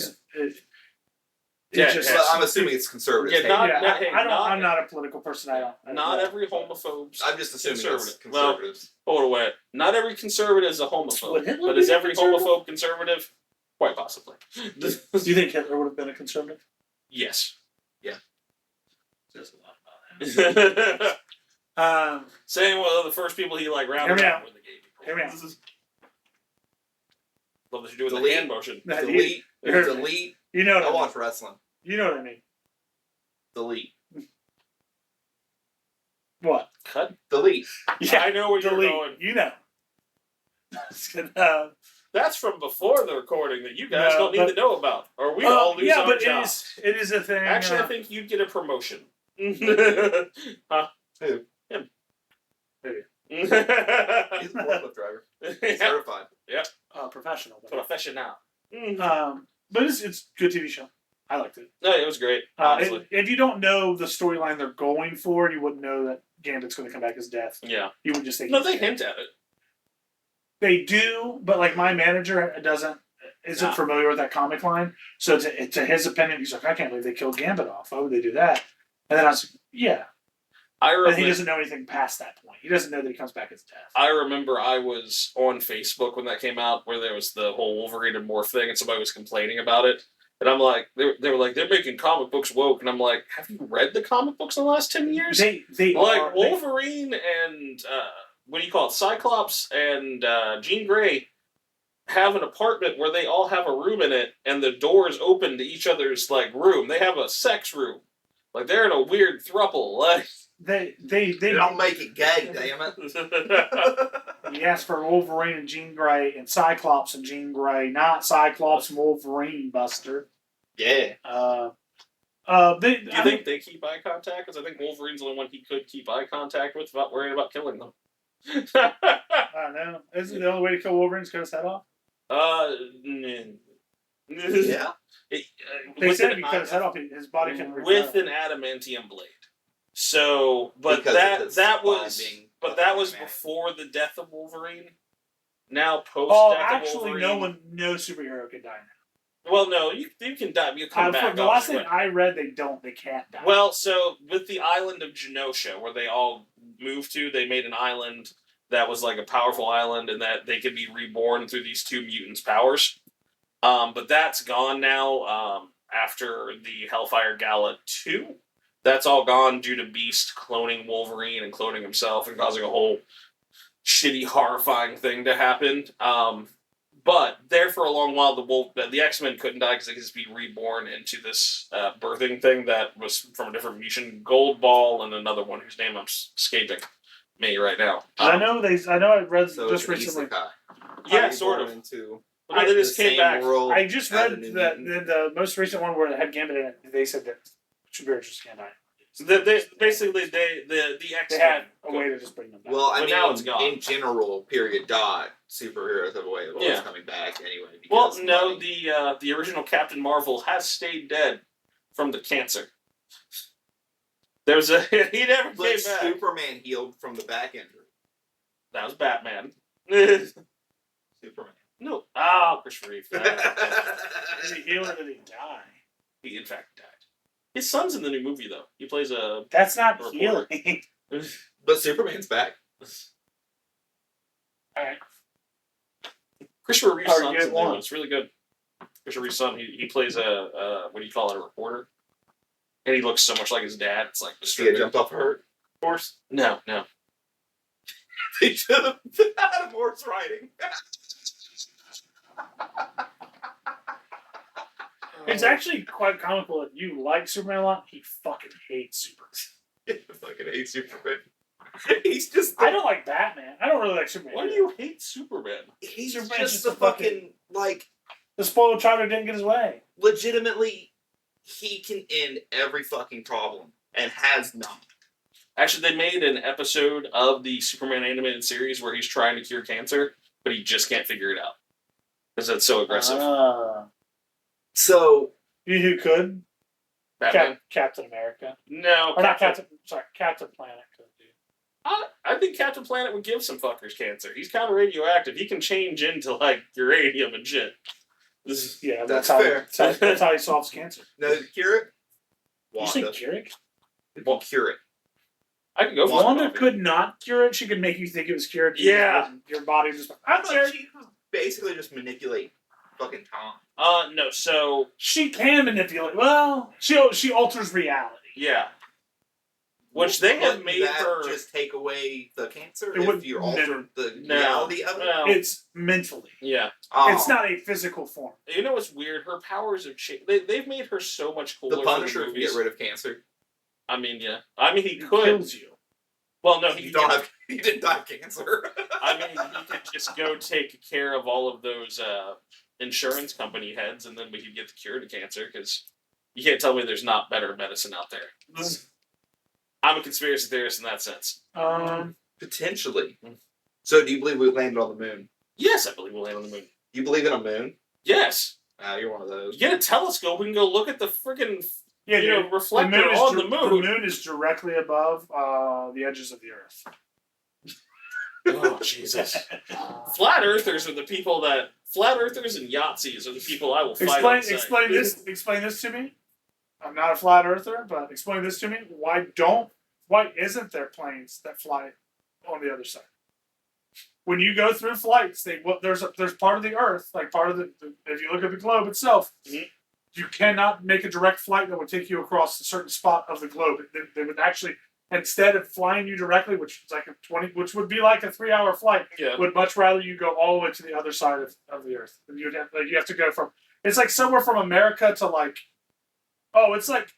I'm assuming it's conservative. I'm not a political person. Not every homophobe. I'm just assuming it's conservatives. Well, hold away. Not every conservative is a homophobe, but is every homophobe conservative? Quite possibly. Do you think Hitler would have been a conservative? Yes. Yeah. There's a lot about that. Saying one of the first people he rounded up were the gay people. Hear me out. Love that you do with the hand motion. Delete. Delete. You know what I watch wrestling. You know what I mean. Delete. What? Cut? Delete. Yeah, I know where you're going. You know. That's from before the recording that you guys don't need to know about. Or we all lose our jobs. It is a thing. Actually, I think you'd get a promotion. Huh? Who? Him. He's a forklift driver. Yeah. Certified. Professional. Professional. But it's a good TV show. I liked it. No, it was great. Honestly. If you don't know the storyline they're going for, you wouldn't know that Gambit's going to come back as Death. Yeah. You would just think. No, they hint at it. They do, but like my manager isn't familiar with that comic line. So to his opinion, he's like, I can't believe they killed Gambit off. Why would they do that? And then I was like, yeah. And he doesn't know anything past that point. He doesn't know that he comes back as Death. I remember I was on Facebook when that came out, where there was the whole Wolverine and Morph thing, and somebody was complaining about it. And I'm like, they were like, they're making comic books woke, and I'm like, have you read the comic books in the last 10 years? They like Wolverine and what do you call it, Cyclops and Jean Grey have an apartment where they all have a room in it, and the doors open to each other's like room. They have a sex room, like they're in a weird throuple. Like they don't make it gay, damn it. He asked for Wolverine and Jean Grey and Cyclops and Jean Grey, not Cyclops and Wolverine, Buster. Yeah. Do you think they keep eye contact? Because I think Wolverine's the only one he could keep eye contact with without worrying about killing them. I don't know. Isn't the only way to kill Wolverine is cut his head off? Yeah. They said if you cut his head off, his body can with an adamantium blade. So, but that was before the death of Wolverine. Now post death of Wolverine. No superhero could die now. Well, no, you can die. You come back. The last thing I read, they can't die. Well, so with the island of Genosha, where they all moved to, they made an island that was like a powerful island, and that they could be reborn through these two mutants' powers. But that's gone now. After the Hellfire Gala 2, that's all gone due to Beast cloning Wolverine and cloning himself and causing a whole shitty, horrifying thing to happen. But there for a long while, the X-Men couldn't die because they could just be reborn into this birthing thing that was from a different mutation, Goldball, and another one whose name I'm escaping me right now. I know I read just recently. Yeah, sort of. They just came back. I just read the most recent one where it had Gambit in it. They said that superheroes just can't die. The X-Men they had a way to just bring them back. Well, I mean, now it's gone. In general, period. Superheroes have a way of always coming back anyway. Well, no, the original Captain Marvel has stayed dead from the cancer. He never came back. Superman healed from the back injury. That was Batman. Superman. No. Christopher Reeve. Did he heal or did he die? He, in fact, died. His son's in the new movie, though. He plays a... That's not healing. But Superman's back. Alright. Christopher Reeve's son's in the new one. It's really good. Christopher Reeve's son, he plays a reporter. And he looks so much like his dad. It's like... He jumped off a horse? No. They should have had a horse riding. It's actually quite comical that you like Superman a lot. He fucking hates Superman. He fucking hates Superman. He's just... I don't like Batman. I don't really like Superman. Why do you hate Superman? He's Superman's just a fucking, like... The spoiled child who didn't get his way. Legitimately, he can end every fucking problem. And has not. Actually, they made an episode of the Superman animated series where he's trying to cure cancer, but he just can't figure it out. Because it's so aggressive. So... You know who could? Batman? Captain America. No. Or not Captain... Sorry, Captain Planet could do. I think Captain Planet would give some fuckers cancer. He's kind of radioactive. He can change into, like, uranium and shit. Yeah, that's fair. That's how he solves cancer. No, cure it? You say cure it? Well, cure it. I could go for Wanda could not cure it. She could make you think it was cured. Yeah. Your body just... I'm cured. She could basically just manipulate fucking time. No, so... She can manipulate. Well, she alters reality. Yeah. Which they have made her... just take away the cancer if you alter the reality of it? No. It's mentally. Yeah. Oh. It's not a physical form. You know what's weird? Her powers have changed. They've made her so much cooler. The Punisher can get rid of cancer. I mean, yeah. I mean, he could. Kills you. Well, no, he didn't die of cancer. I mean, he could just go take care of all of those insurance company heads, and then we could get the cure to cancer, because you can't tell me there's not better medicine out there. I'm a conspiracy theorist in that sense. Potentially. So, do you believe we landed on the moon? Yes, I believe we'll land on the moon. You believe in a moon? Yes. You're one of those. You get a telescope, we can go look at the freaking reflector the moon is on the moon. The moon is directly above the edges of the Earth. Oh, Jesus. Flat Earthers are the people that... Flat Earthers and Yahtzees are the people I will fight on site. Explain this to me. I'm not a flat earther, but explain this to me. Why isn't there planes that fly on the other side? When you go through flights, there's part of the Earth, like part of the if you look at the globe itself, you cannot make a direct flight that would take you across a certain spot of the globe. They would actually, instead of flying you directly, which is which would be like a 3-hour flight, would much rather you go all the way to the other side of the Earth. And you have to go from, it's like somewhere from America to like, it's like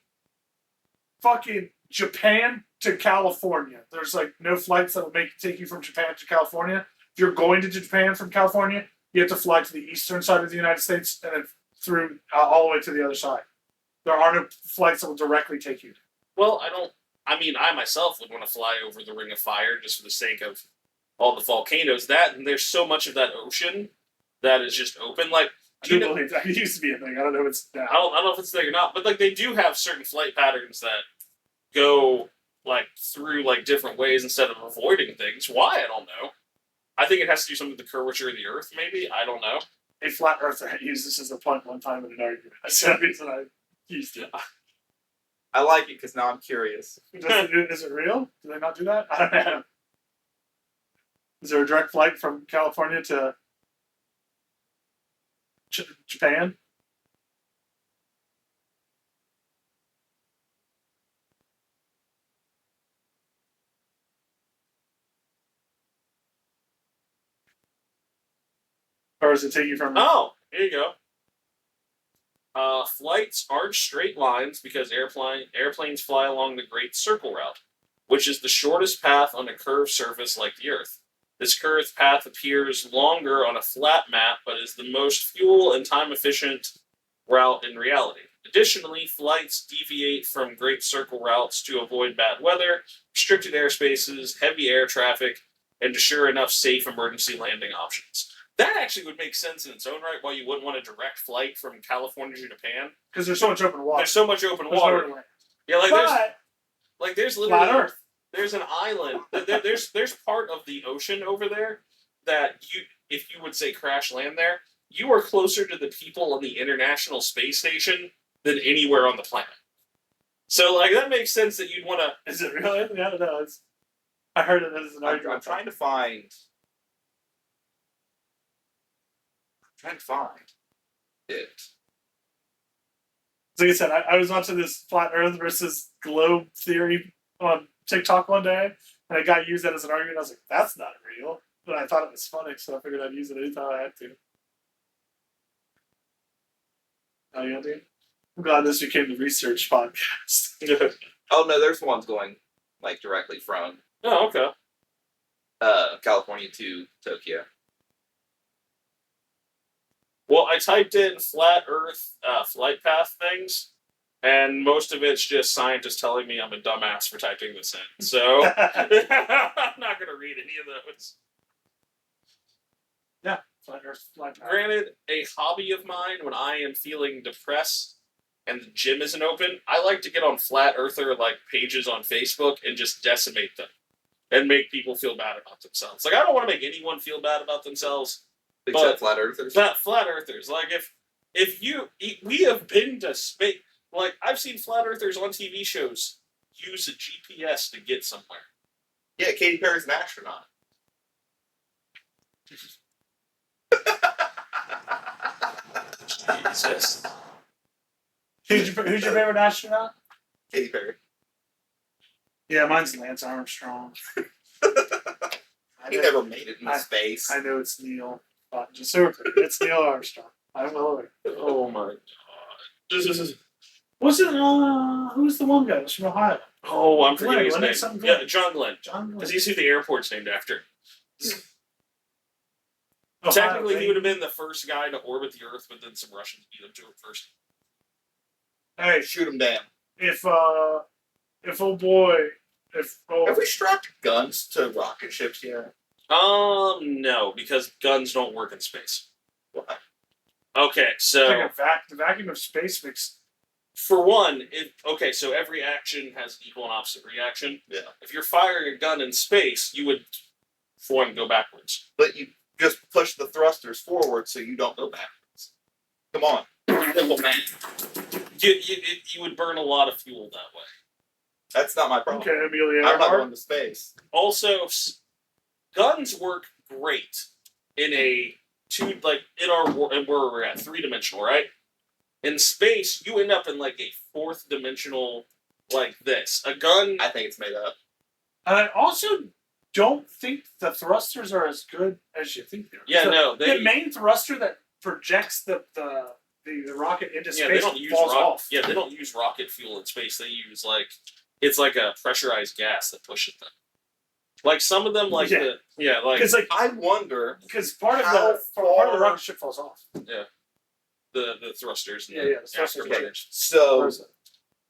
fucking Japan to California. There's like no flights that will take you from Japan to California. If you're going to Japan from California, you have to fly to the eastern side of the United States and then through all the way to the other side. There are no flights that will directly take you. Well, I myself would want to fly over the Ring of Fire just for the sake of all the volcanoes. And there's so much of that ocean that is just open. Like, I believe that. It used to be a thing. I don't know if it's now. I don't know if it's there or not, but like they do have certain flight patterns that go like through like different ways instead of avoiding things. Why? I don't know. I think it has to do something with the curvature of the Earth, maybe. I don't know. A flat earther had used this as a point one time in an argument. That's the reason I used it. I like it because now I'm curious. Is it real? Do they not do that? I don't know. Is there a direct flight from California to Japan? Or does it take you from... Oh, here you go. Flights aren't straight lines because airplanes fly along the Great Circle Route, which is the shortest path on a curved surface like the Earth. This curved path appears longer on a flat map, but is the most fuel and time-efficient route in reality. Additionally, flights deviate from Great Circle routes to avoid bad weather, restricted airspaces, heavy air traffic, and to ensure enough safe emergency landing options. That actually would make sense in its own right, why you wouldn't want a direct flight from California to Japan. Because there's so much open water. There's so much open water. Yeah, there's literally flat Earth. There's an island. There's part of the ocean over there that if you would say crash land there, you are closer to the people on the International Space Station than anywhere on the planet. So like that makes sense that you'd want to. Is it really? Yeah, I don't know. I heard it as an argument. I'm trying to find it. Like I said, I was watching this flat Earth versus globe theory on TikTok one day, and a guy used that as an argument. I was like, "That's not real," but I thought it was funny, so I figured I'd use it anytime I had to. Oh yeah, dude. I'm glad this became the research podcast. Oh no, there's ones going like directly from okay. California to Tokyo. Well, I typed in flat Earth flight path things, and most of it's just scientists telling me I'm a dumbass for typing this in. So I'm not going to read any of those. Yeah, flat Earth flight path. Granted, a hobby of mine when I am feeling depressed and the gym isn't open, I like to get on flat earther like pages on Facebook and just decimate them and make people feel bad about themselves. Like I don't want to make anyone feel bad about themselves. Except flat earthers. Flat earthers. Like we have been to space. Like I've seen flat earthers on TV shows use a GPS to get somewhere. Yeah, Katy Perry's an astronaut. Jesus. Who's your favorite astronaut? Katy Perry. Yeah, mine's Lance Armstrong. He never made it in space. I know it's Neil. Just so it's Neil Armstrong. I'm well aware. Oh my god. What's it? Who's the one guy? That's from Ohio. Oh, I'm forgetting Glenn, his name. Yeah, John Glenn. Because he's who the airport's named after. Technically, he would have been the first guy to orbit the Earth, but then some Russians beat him to it first. Hey, Shoot him down. If old boy Have we strapped guns to rocket ships yet? No, because guns don't work in space. Why? Okay, so the vacuum of space makes. for one, so every action has an equal and opposite reaction. Yeah. If you're firing a gun in space, you would, for one, go backwards. But you just push the thrusters forward so you don't go backwards. Come on. Simple math. You would burn a lot of fuel that way. That's not my problem. Okay, Amelia I'm not Earhart. going to space. Also, guns work great in a where we're at 3-dimensional, right? In space, you end up in like a 4th-dimensional like this. A gun. I think it's made up. And I also don't think the thrusters are as good as you think they are. Yeah, no. The main thruster that projects the rocket into space they don't use falls off. Yeah, they don't use rocket fuel in space. They use it's like a pressurized gas that pushes them. Like some of them, because I wonder because part of how the rocket ship falls off. the thrusters. And The thrusters. Okay. So Where's it?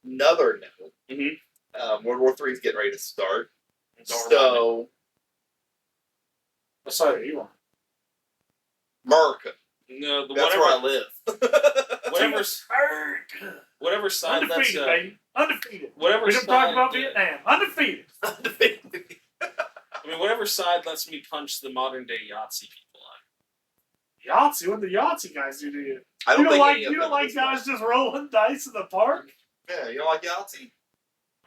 another note. Mm-hmm. World War III is getting ready to start. Don't So What side are you on? America. No, That's where I live. whatever side that's Undefeated, baby. Undefeated. whatever We don't side, talk about Vietnam. Undefeated. I mean, whatever side lets me punch the modern day Yahtzee people Yahtzee? What do the Yahtzee guys do to you? I You don't don't think like guys just rolling dice in the park? Yeah, you don't like Yahtzee?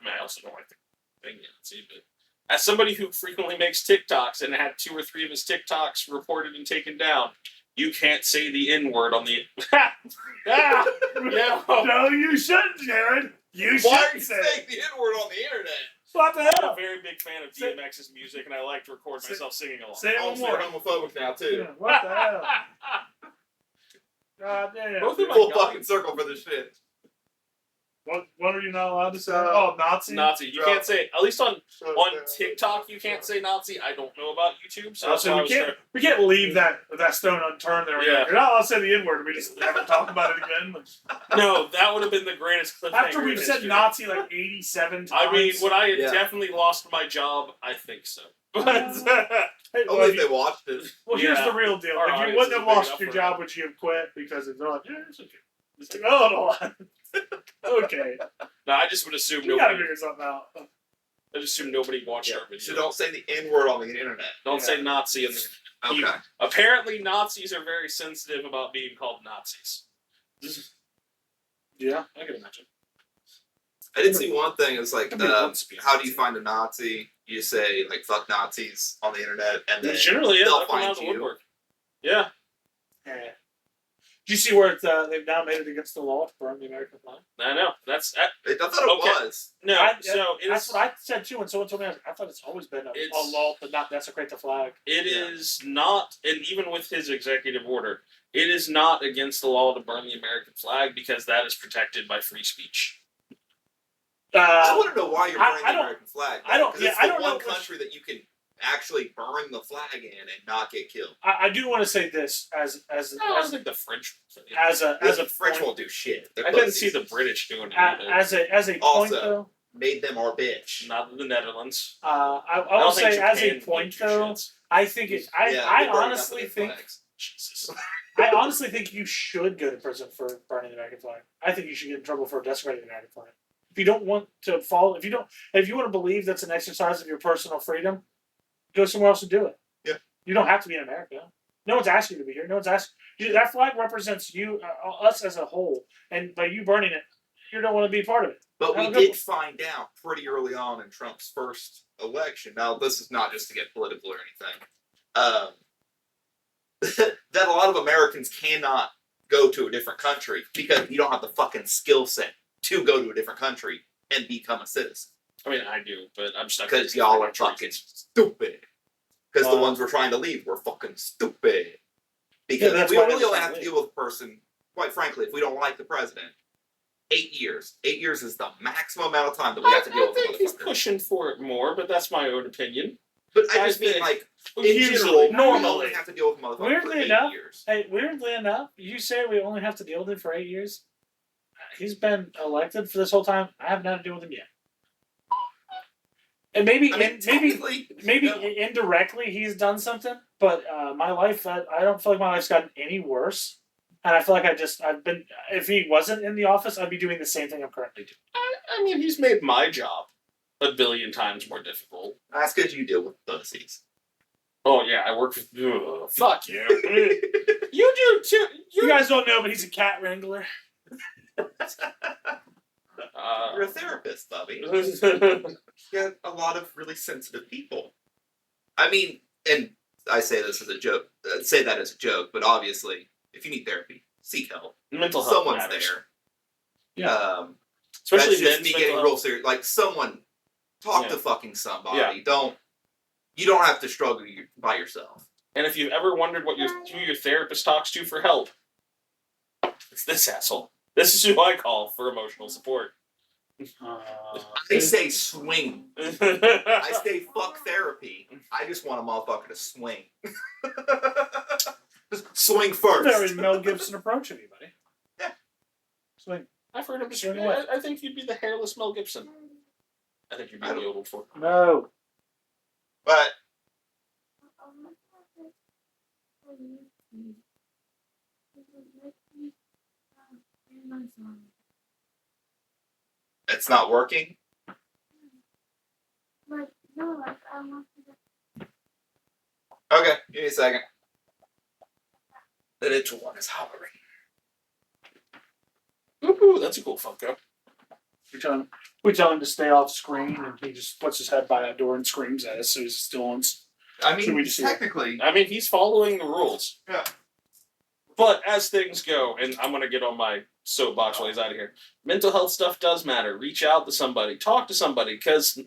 I mean, I also don't like the thing Yahtzee, but as somebody who frequently makes TikToks and had 2 or 3 of his TikToks reported and taken down, you can't say the N-word on the. Yeah. Yeah. No, you shouldn't, Jared. You Why are shouldn't you say saying the N-word on the internet? What the I'm hell? a very big fan of DMX's music, and I like to record myself singing along. Say it I'm one more more. homophobic now too. Yeah, what the hell? God damn. Both of my Full guys- fucking circle for this shit. What are you not allowed to say? Oh, Nazi? Nazi. You Drop. can't say, at least on TikTok, you can't say Nazi. I don't know about YouTube, so that's why I was we can't leave that stone unturned there. Yeah. You're not allowed to say the N-word. We just never talk about it again. No, that would have been the greatest cliffhanger. After we've in said history. Nazi like 87 times. I mean, would I have Yeah. definitely lost my job? I think so. But Hey, well, Only if they watched it. here's Yeah. the real deal. Our If you audience wouldn't is have big lost enough your for job, would you have quit? Because they're like, yeah, it's okay. It's like, oh, no. Okay. no, I just would assume You gotta nobody. figure something out. I just assume nobody watched our video. So don't say the N-word on the internet. Don't say Nazi. In the, Okay. apparently, Nazis are very sensitive about being called Nazis. Yeah. I can imagine. I did see one thing. It's like, Could be once to be a how do you Nazi. find a Nazi? You say like "fuck Nazis" on the internet, and then Generally, yeah, they'll they'll come out find of the you. woodwork. Yeah. Yeah. Do you see where they've now made it against the law to burn the American flag? I know. That's that. I thought it Okay. was. No. So That's it's what I said too. When someone told me, I thought it's always been a It's- law to not desecrate the flag. It is not, and even with his executive order, it is not against the law to burn the American flag because that is protected by free speech. I want to know why you're I- burning I the don't- American flag. I don't- 'Cause yeah, it's I the don't one know which- country that you can actually burn the flag in and not get killed. I do want to say this as No, I think the French. as a The French point, won't do shit. They're I didn't pussies. see the British doing it either. as a point Also- though. Made them our bitch. Not the Netherlands. I I will don't think say as Japan a point gives two though. shits. I think it's I Yeah, I they burn enough honestly of their think flags. Jesus. I honestly think you should go to prison for burning the American flag. I think you should get in trouble for desecrating the American flag. If you don't want to follow, if you want to believe that's an exercise of your personal freedom, go somewhere else and do it. Yeah. You don't have to be in America. No one's asking you to be here. No one's asking. That flag represents you, us as a whole, and by you burning it, you don't want to be part of it. But we Have a good did one. find out pretty early on in Trump's first election. Now, this is not just to get political or anything. That a lot of Americans cannot go to a different country because you don't have the fucking skill set to go to a different country and become a citizen. I mean, I do, but I'm just not. Because y'all are fucking stupid. Because the ones we're trying to leave were fucking stupid. Because that's we why really they're only trying have to to deal with a person, quite frankly, if we don't like the president. 8 years. 8 years is the maximum amount of time that we have to deal I with the think he's motherfucker. pushing for it more, but that's my own opinion. But I I just mean, think- like, in Usually, general, we normally. only have to deal with the motherfucker for Weirdly 8 enough, years. Hey, weirdly enough, you say we only have to deal with him for 8 years. He's been elected for this whole time. I haven't had to deal with him yet. And maybe, I mean, maybe no. indirectly he's done something, but my life, I don't feel like my life's gotten any worse. And I feel like I've been, if he wasn't in the office, I'd be doing the same thing I'm currently doing. I mean, he's made my job a billion times more difficult. That's because you deal with pussies. Oh yeah, I work with. Fuck you. You do too. You guys don't know, but he's a cat wrangler. You're a therapist, Bobby. You get a lot of really sensitive people. I mean, and I say this as a joke. Say that as a joke, but obviously, if you need therapy, seek help. Mental health Someone's matters. there. Yeah. Especially that's just men's me mental getting health. real serious. Like someone, talk Yeah. to fucking somebody. Yeah. You don't have to struggle by yourself. And if you've ever wondered who your therapist talks to for help, it's this asshole. This is who I call for emotional support. I say swing. I say fuck therapy. I just want a motherfucker to swing. Just swing first. Very Mel Gibson approach, anybody. Yeah. Swing. I've heard him Swing describe. away. I think you'd be the hairless Mel Gibson. I think you'd be yodeled for. No. But it's not working. Okay, give me a second. The little one is hovering. Ooh, that's a cool Funko. We tell him to stay off screen, and he just puts his head by that door and screams at us, so he's still on. I Should we mean, just- technically, I mean, he's following the rules. Yeah. But as things go, and I'm going to get on my soapbox while he's out of here, mental health stuff does matter. Reach out to somebody. Talk to somebody, because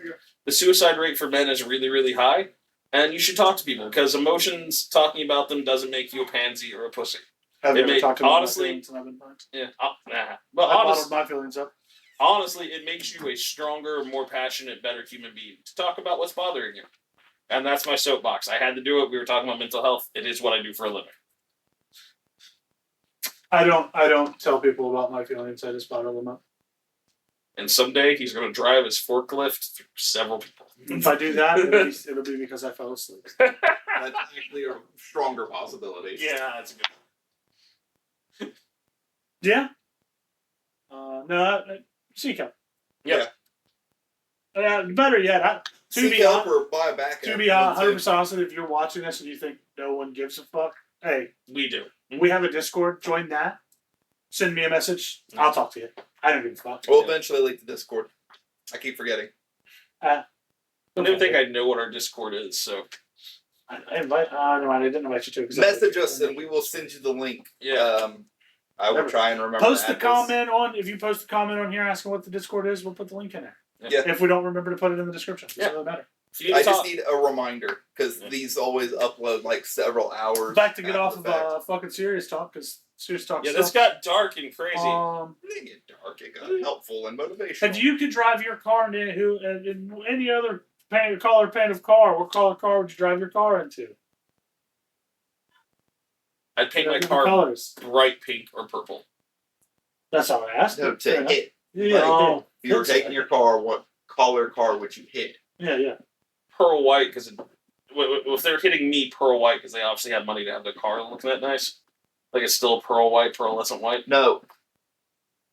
the suicide rate for men is really, really high. And you should talk to people, because emotions, talking about them, doesn't make you a pansy or a pussy. Have you It ever may- talked about honestly- my feelings and I've been fine? Yeah, nah. But I honestly, bottled my feelings up. honestly, it makes you a stronger, more passionate, better human being to talk about what's bothering you. And that's my soapbox. I had to do it. We were talking about mental health. It is what I do for a living. I don't tell people about my feelings. I just bottle them up. And someday he's going to drive his forklift through several people. If I do that, it'll be because I fell asleep. that's actually a stronger possibility. Yeah, that's a good. Yeah. No, seek help. Yeah. Better yet, Seek help or buy a backup. to be 100% honest, if you're watching this and you think no one gives a fuck, hey, We do. we have a Discord. Join that. Send me a message. I'll talk to you. I don't give a fuck. We'll eventually link the Discord. I keep forgetting. I don't even think I know what our Discord is, so. I invite. No, I didn't invite you to. 'cause Message us and we will send you the link. Yeah. I will try and remember. Post the a address. comment on. If you post a comment on here asking what the Discord is, we'll put the link in there. Yeah. If we don't remember to put it in the description, it Yeah. doesn't matter. If you need I to just talk- need a reminder because these always upload like several hours. Back to get after off the fact. of fucking serious talk because serious talk. Yeah, this got dark and crazy. It didn't get dark. It got helpful and motivational. If you could drive your car in any other color paint of car, what color car would you drive your car into? I'd paint my Different car colors. bright pink or purple. That's all I asked. No, Fair to enough. hit. Yeah, Like, if you were taking your car, what color car would you hit? yeah. Pearl white, because if they're hitting me pearl white, because they obviously have money to have the car looking that nice. Like it's still pearl white, pearlescent white. No.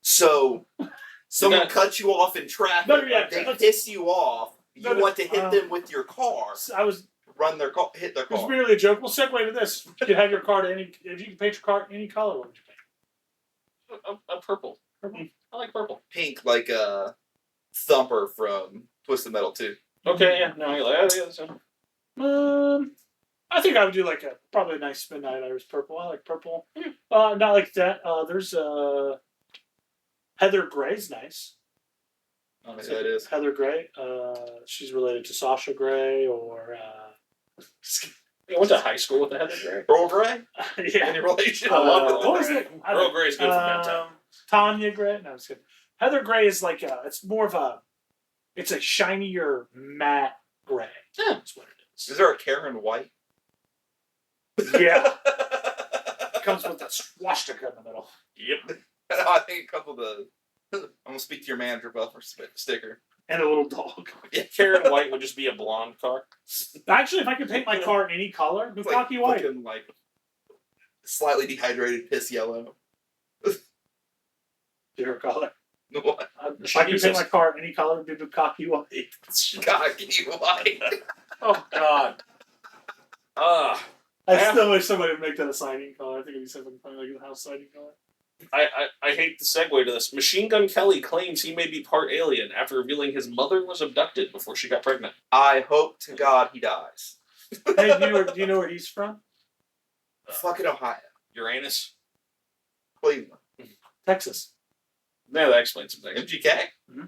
So, someone Yeah. cuts you off in traffic. No, yeah, they let's- piss you off. You No, want to hit them with your car. I was. Hit their It was car. merely a joke. We'll segue to this. You could have your car to any. If you can paint your car any color, what would you paint? A purple. Purple. I like purple. Pink like a Thumper from Twisted Metal 2. Okay, yeah. No, yeah, that's I think I would do like probably a nice midnight iris purple. I like purple. Not like that. There's Heather Gray's nice. I don't know who that is. Heather Gray. She's related to Sasha Gray or. I went to high school with the Heather Gray. Earl Grey? Yeah. Any relation? I love Earl What was Grey. it? Earl Grey's good for bedtime. Tanya Gray. No, I'm just kidding. Heather Gray is like it's more of a. It's a shinier matte gray. Yeah. That's what it Is is. there a Karen White? Yeah. It comes with that swastika in the middle. Yep. I think a couple of the. I'm gonna speak to your manager buffer sticker. and a little dog. Karen White would just be a blonde car. Actually, if I could paint my car any color, It's Bukkake white. looking like slightly dehydrated piss yellow. Your color. What? If I could paint my car any color, it'd be Bukkake white. Cocky white. Oh God. I still wish somebody would make that a siding color. I think it'd be something funny like a house siding color. I hate the segue to this. Machine Gun Kelly claims he may be part alien after revealing his mother was abducted before she got pregnant. I hope to God he dies. Hey, do you know where he's from? Fucking Ohio. Uranus? Cleveland. Texas. Yeah, that explains some things. MGK? Mm-hmm.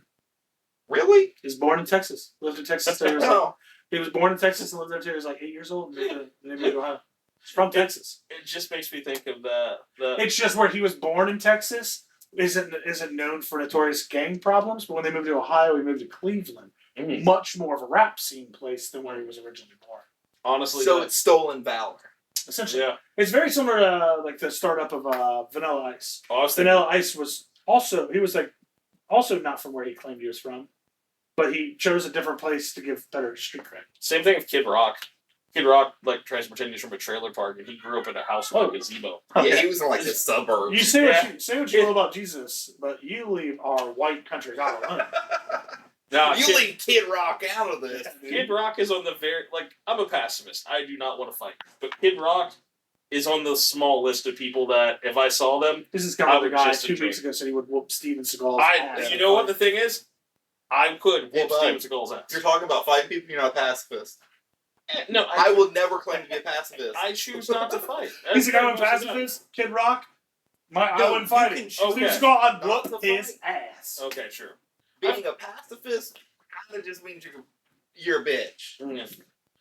Really? He was born in Texas. Lived in Texas. Till he was No. he was born in Texas and lived there until he was like 8 years old. And then he moved to Ohio. He's from Texas. It just makes me think of the It's just where he was born in Texas isn't known for notorious gang problems, but when they moved to Ohio, he moved to Cleveland. Much more of a rap scene place than where he was originally born. honestly. So it's stolen valor. Essentially, Yeah. it's very similar to like the startup of Vanilla Ice. Oh, I was thinking, Vanilla Ice was also also not from where he claimed he was from, but he chose a different place to give better street cred. same thing with Kid Rock. Kid Rock like tries to pretend he's from a trailer park, and he grew up in a house with a gazebo. Yeah, he was in like the suburbs. You say what you will about Jesus, but you leave our white country God alone. Nah, You leave Kid Rock out of this. Kid Rock is on the very I'm a pacifist. I do not want to fight, but Kid Rock is on the small list of people that if I saw them, This is kind I of the would guy just 2 enjoy weeks it. ago said he would whoop Steven Seagal's ass. you know what the thing is, I could Hey, whoop bud. Steven Seagal's You're ass. talking about fighting people, you're not a pacifist. No, I will never claim to be a pacifist. I choose not to fight. He's a That's guy with pretty much it. pacifist, Kid Rock. I No, wouldn't fight you him. can Steven choose Seagal, I'd not whoop to his fight. ass. Okay, sure. Being a pacifist kind of just means you're a bitch. Yeah.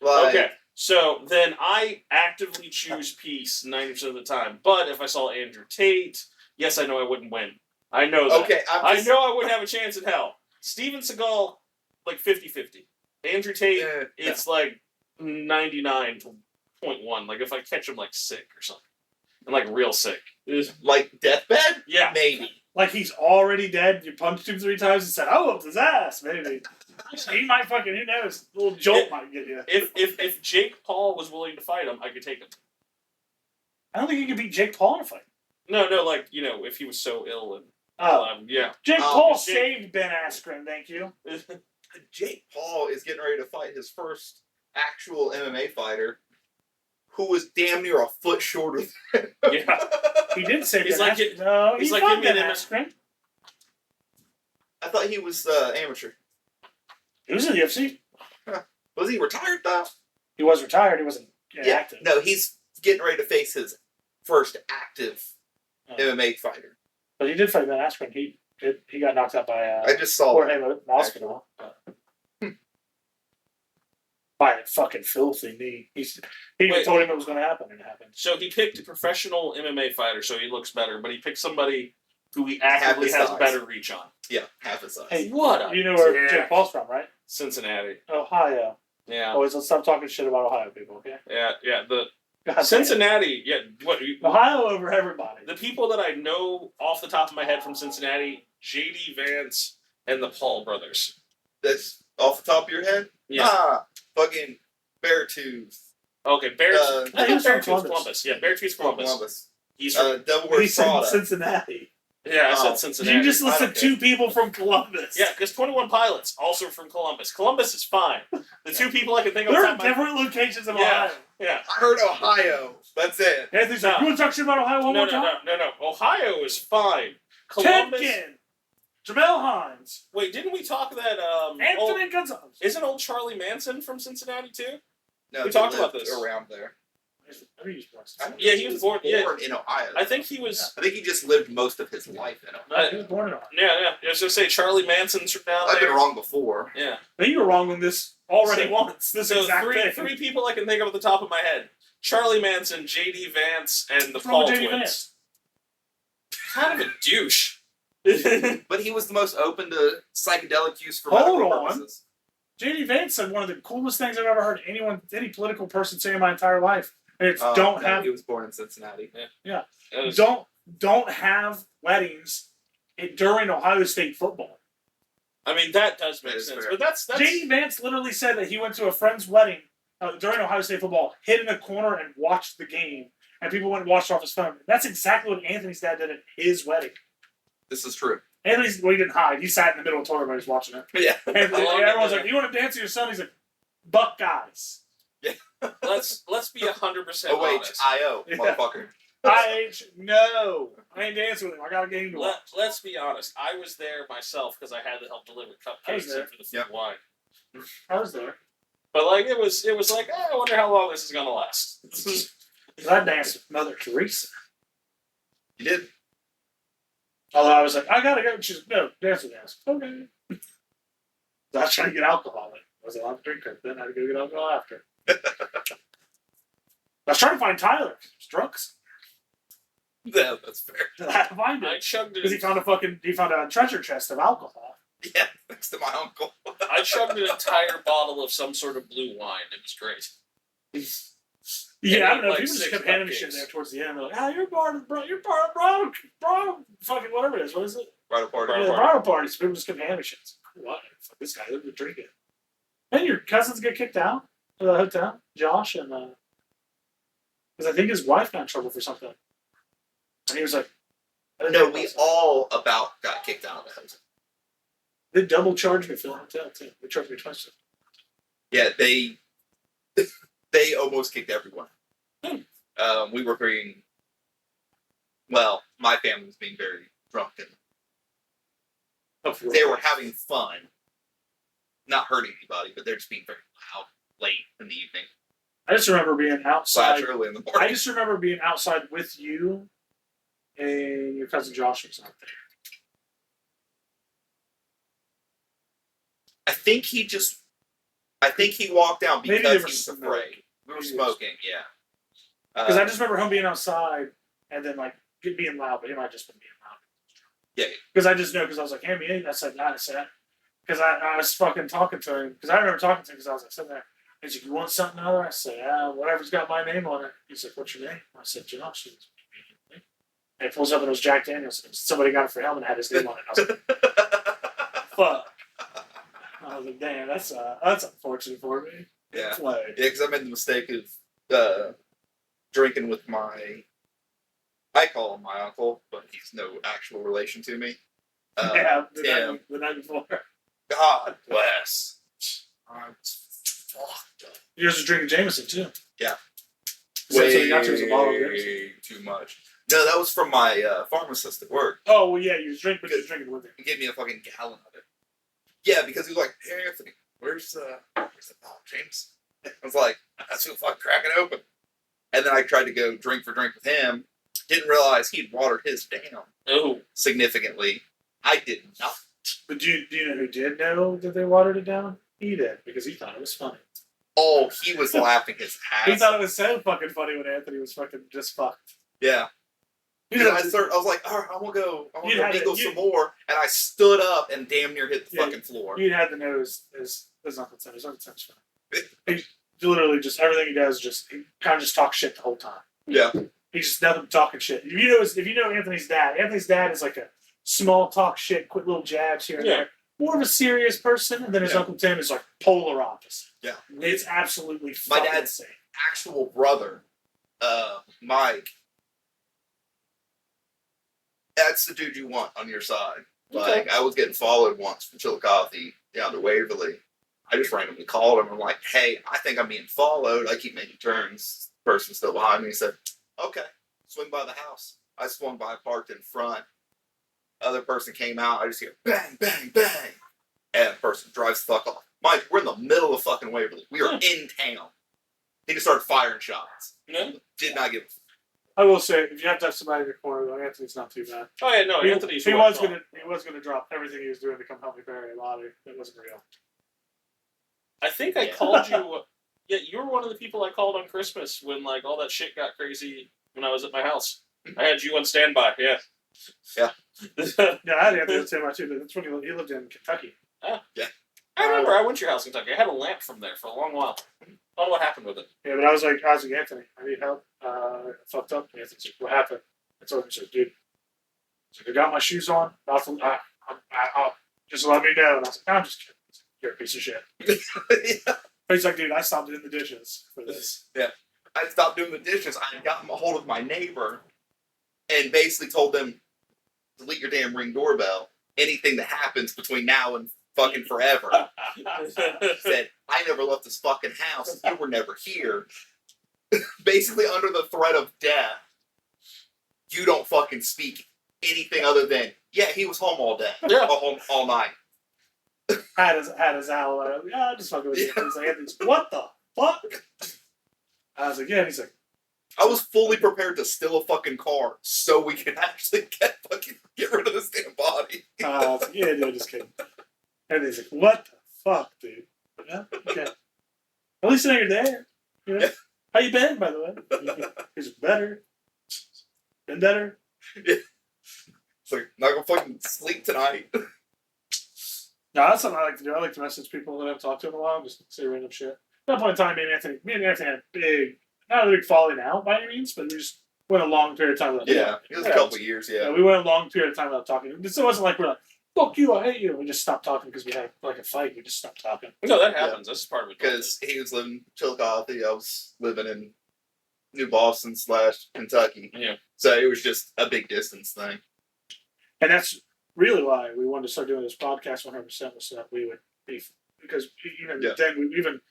Like, Okay, so then I actively choose peace 90% of the time. But if I saw Andrew Tate, yes, I know I wouldn't win. I know that. Okay, I know I wouldn't have a chance in hell. Steven Seagal, like 50-50. Andrew Tate, it's like 99.1. Like if I catch him like sick or something. And like real sick. like deathbed? Yeah. Maybe. Like he's already dead. You punched him 3 times and said, "I whooped his ass." Maybe he might fucking. Who knows? A little jolt might get you. If Jake Paul was willing to fight him, I could take him. I don't think you can beat Jake Paul in a fight. No, like if he was so ill and yeah. Jake Oh, Paul Jake- saved Ben Askren. Thank you. Jake Paul is getting ready to fight his first actual MMA fighter who was damn near a foot shorter than him. Yeah. He did save He's Ben like Askren. No, he's he like, fought give me Ben an Askren. I thought he was amateur. He was in the UFC. Was he retired though? He was retired. He wasn't active. No, he's getting ready to face his first active Oh. MMA fighter. But he did fight Ben Askren. He got knocked out by I just saw Jorge that. Masvidal. By a fucking filthy knee. He even Wait. told him it was going to happen, and it happened. So he picked a professional MMA fighter, so he looks better, but he picked somebody who he actively his has size. better reach on. Yeah, half his size. Hey, What a you know where dick. Jake Paul's from, right? Cincinnati. Ohio. Yeah. Always let's stop talking shit about Ohio people, okay? Yeah. The God damn. Cincinnati. Yeah. What? Ohio over everybody. The people that I know off the top of my head from Cincinnati: J.D. Vance and the Paul brothers. That's off the top of your head? Yeah. Fucking Beartooth. Okay. Beartooth. he was from Beartooth's Columbus. Yeah. Beartooth's Columbus. Columbus. He's from. Devil He Wears said Prada. Cincinnati. Yeah, I Oh. said Cincinnati. You just I listed don't care. 2 people from Columbus. Yeah, because 21 Pilots also from Columbus. Columbus is fine. The 2 people I can think of. There off are the top of my- different locations of Yeah. Ohio. Yeah. I heard Ohio. That's it. Anthony's like, No. you want to talk shit about Ohio one more time? No. Ohio is fine. Columbus. Temkin. Jamel Hines. Wait, didn't we talk that Anthony Gonzalez. isn't old Charlie Manson from Cincinnati too? No, We they talked about lived this. around there. Yeah, he was born- yeah. in Ohio. I think he was. I think he just lived most of his life in Ohio. He was born in Ohio. Yeah. I was gonna say Charlie Manson's from down I've there. been wrong before. Yeah. I think you were wrong on this already So- once. This So exact thing. three people I can think of at the top of my head: Charlie Manson, J.D. Vance, and the What's wrong Paul with J.D. twins. Vance? Kind of a douche. But he was the most open to psychedelic use for Hold medical on. purposes. J.D. Vance said one of the coolest things I've ever heard any political person say in my entire life. And it's No, he was born in Cincinnati. don't have weddings during Ohio State football. I mean, that does make That is sense. fair. But that's J.D. Vance literally said that he went to a friend's wedding during Ohio State football, hid in a corner and watched the game, and people went and watched off his phone. That's exactly what Anthony's dad did at his wedding. This is true. Anthony's, well, he didn't hide. He sat in the middle of the toilet while he was watching it. Yeah. And everyone's like, "You want to dance with your son?" He's like, "Buckeyes." let's be 100% honest. OHIO, Yeah. motherfucker. No, I ain't dancing with him. I got a game to watch. Let's be honest. I was there myself because I had to help deliver I was cupcakes there. and for the food wine. I was there. But like it was like I wonder how long this is gonna last. 'Cause I danced with Mother Teresa. You did? Although I was like, "I gotta go." She's no dance with us. Okay. So I was trying to get alcohol. I was allowed to drink it. Then I had to go get alcohol after. I was trying to find Tyler. He was drunk. Yeah, that's fair. I had to find I it chugged because it. he found a treasure chest of alcohol. Yeah, thanks to my uncle. I chugged an entire bottle of some sort of blue wine. It was great. Yeah, I don't know. like People just 6 kept handing me cupcakes. shit there towards the end. They're like, "Ah, you're part of bro, fucking whatever it is. What is it? Right apart. Yeah, the bridal party." So people just kept handing me shit. It's like, what? Fuck this guy. They're drinking. And your cousins get kicked out of the hotel, Josh, and because I think his wife got in trouble for something. And he was like, I didn't No, know we about that. all about got kicked out of the house. They double charged me for the hotel too. They charged me twice. Yeah, they almost kicked everyone. We were being, well, my family was being very drunk and they were having fun, not hurting anybody, but they're just being very loud late in the evening, I just remember being outside. early in the I morning. just remember being outside with you and your cousin Josh was out there. I think he walked down Maybe because they he were was smoking. afraid. We were Maybe they were smoking, yeah. Because I just remember him being outside and then like it being loud, but he might have just been being loud. Yeah. Because I just know because I was like, "Hand me in." I said, "Nah," I said, because I was fucking talking to him because I remember talking to him because I was like sitting there. He's like, "You want something other?" I said, "Whatever's got my name on it." He's like, "What's your name?" I said, "Josh." He goes, and it pulls up and it was Jack Daniels. Somebody got it for him and had his name on it. I was like, "Fuck." I was like, "Damn, that's unfortunate for me." Yeah. Play. Yeah, because I made the mistake of drinking with I call him my uncle, but he's no actual relation to me. Yeah, Tim. the night before. God bless. I'm fucked up. You guys were drinking Jameson too. Yeah. So you got to was a bottle of Jameson. Way too much. No, that was from my pharmacist at work. Oh well, yeah, you was drinking, but you was drinking with it. He gave me a fucking gallon of it. Yeah, because he was like, "Hey Anthony, where's the bottle of Jameson?" I was like, "That's who fucking crack it open." And then I tried to go drink for drink with him. Didn't realize he'd watered his down Oh, significantly. I did not. But do you know who did know that they watered it down? He did because he thought it was funny. Oh, he was laughing his He ass. thought it was so fucking funny when Anthony was fucking just fucked. Yeah. He And I just- was like, all right, I'm gonna go You'd had mingle it- some more. And I stood up and damn near hit the Yeah, fucking floor. You'd had to know his Uncle Tim. His Uncle Tim's funny. He literally just everything he does he kind of just talks shit the whole time. Yeah. He's just nothing but talking shit. If you know Anthony's dad is like a small talk shit, quick little jabs here and Yeah. there. More of a serious person, and then his Yeah. Uncle Tim is like polar opposite. Yeah. It's absolutely My fucking dad's- insane. Actual brother, Mike, that's the dude you want on your side. Okay. Like, I was getting followed once from Chillicothe down to Waverly. I just randomly called him. I'm like, "Hey, I think I'm being followed. I keep making turns. The person's still behind me." He said, "Okay, swing by the house." I swung by, parked in front. Other person came out. I just hear bang, bang, bang. And the person drives the fuck off. Mind you, we're in the middle of fucking Waverly. We are in town. He just started firing shots. no. Did not give a I will say, if you have to have somebody in your corner, though, Anthony's not too bad. Oh yeah, no. he, Anthony's he who was I gonna drop everything he was doing to come help me bury a body. It wasn't real. I think I Yeah. called you. Yeah, you were one of the people I called on Christmas when like all that shit got crazy when I was at my house. I had you on standby. Yeah. Yeah. Yeah, I had Anthony say my too, but that's when he lived in Kentucky. I remember I went to your house in Kentucky. I had a lamp from there for a long while. I don't know what happened with it. Yeah, but I was like, Anthony, I need help. I fucked up. And Anthony's like, what happened? I told him, I said, dude, I got my shoes on. Just let me know. And I was like, I'm just kidding. You're a piece of shit. Yeah. He's like, dude, I stopped doing the dishes for this. Yeah. I stopped doing the dishes. I got a hold of my neighbor and basically told them, delete your damn Ring doorbell. Anything that happens between now and fucking forever. Said, I never left this fucking house. You were never here. Basically under the threat of death. You don't fucking speak anything other than, yeah, he was home all day. Yeah. Home all night. Had his owl. Yeah, just fucking with you. He's like, what the fuck? I was like, yeah. And he's like, I was fully prepared to steal a fucking car so we could actually get rid of this damn body. I was like, yeah, dude, just kidding. And he's like, what the fuck, dude? Yeah, okay. At least now you're there. You know? Yeah. How you been, by the way? He's better. Been better. Yeah. It's like, not gonna fucking sleep tonight. No, that's something I like to do. I like to message people that I haven't talked to in a while, just say random shit. At that point in time, me and Anthony had not a big falling out by any means, but we just went a long period of time without Yeah, it was a couple of years, yeah. we went a long period of time without talking. It wasn't like we're like, fuck you, I hate you. We just stopped talking because we had like a fight. We just stopped talking. No, that happens. That's part of it. Because he was living in Chillicothe, I was living in New Boston / Kentucky. Yeah. So it was just a big distance thing. And that's really why we wanted to start doing this podcast 100% was so that we would be, because even then, even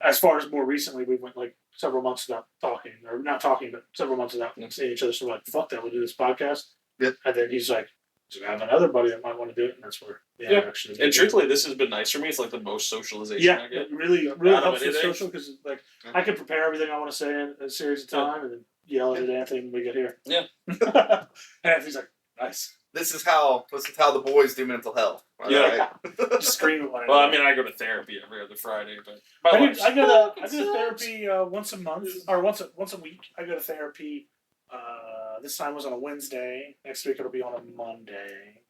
as far as more recently, we went like several months without talking, or not talking, but several months without seeing each other. So we're like, fuck that, we'll do this podcast. Yeah. And then he's like, so I have another buddy that might want to do it, and that's where the introduction is. And truthfully, this has been nice for me. It's like the most socialization I get. It really helps with social because like I can prepare everything I want to say in a series of time and then yell at Anthony when we get here. Yeah. And Anthony's like, nice. This is how the boys do mental health. Yeah. Right? Just scream at one another. Well, I mean, I go to therapy every other Friday, but I go to therapy once a month or once a week. I go to therapy. This time was on a Wednesday. Next week it'll be on a Monday.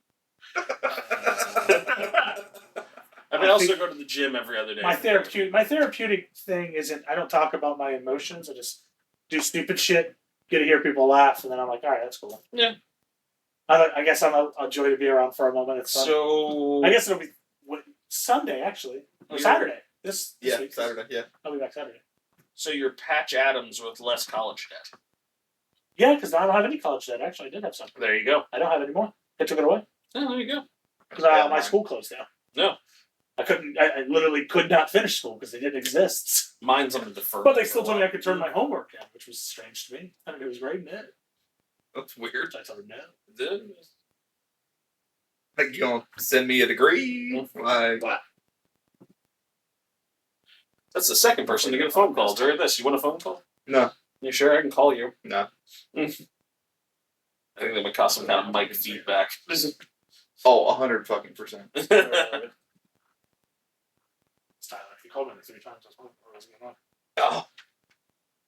I also go to the gym every other day. My therapeutic thing isn't. I don't talk about my emotions. I just do stupid shit, get to hear people laugh, and then I'm like, all right, that's cool. Yeah. I guess I'm a joy to be around for a moment. It's fun. So I guess it'll be Sunday actually, or Saturday. This week. Saturday. Yeah. I'll be back Saturday. So you're Patch Adams with less college debt. Yeah, because I don't have any college debt. Actually, I did have some. There you go. I don't have any more. They took it away. Oh, there you go. Because my school closed down. No. I couldn't. I literally could not finish school because they didn't exist. Mine's on the deferred. But they still told me I could turn my homework in, which was strange to me. I mean, it was great in it. That's weird. So I told her no. Like, you gonna send me a degree? Like, But That's the second person to get a phone call during this. You want a phone call? No. You sure I can call you? No. I think that would cost some kind of mic feedback. Oh, 100 fucking %. it's Tyler. He called me 3 times. That's what was going on. Oh.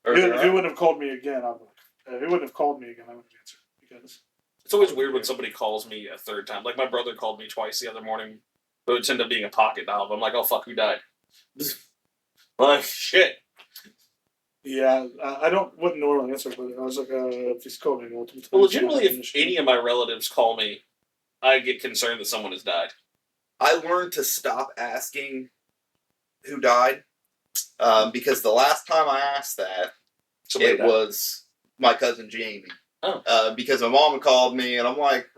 If he wouldn't have called me again, I would. If he wouldn't have called me again, I would have answered because It's always weird when somebody calls me a third time. Like my brother called me twice the other morning, but it ended up being a pocket dial. I'm like, oh fuck, who died? Like shit. Yeah, I wouldn't normally answer, but I was like, if he's called me multiple times. Well, legitimately, if any of my relatives call me, I get concerned that someone has died. I learned to stop asking who died because the last time I asked that, it was my cousin Jamie. Oh. Because my mom had called me, and I'm like,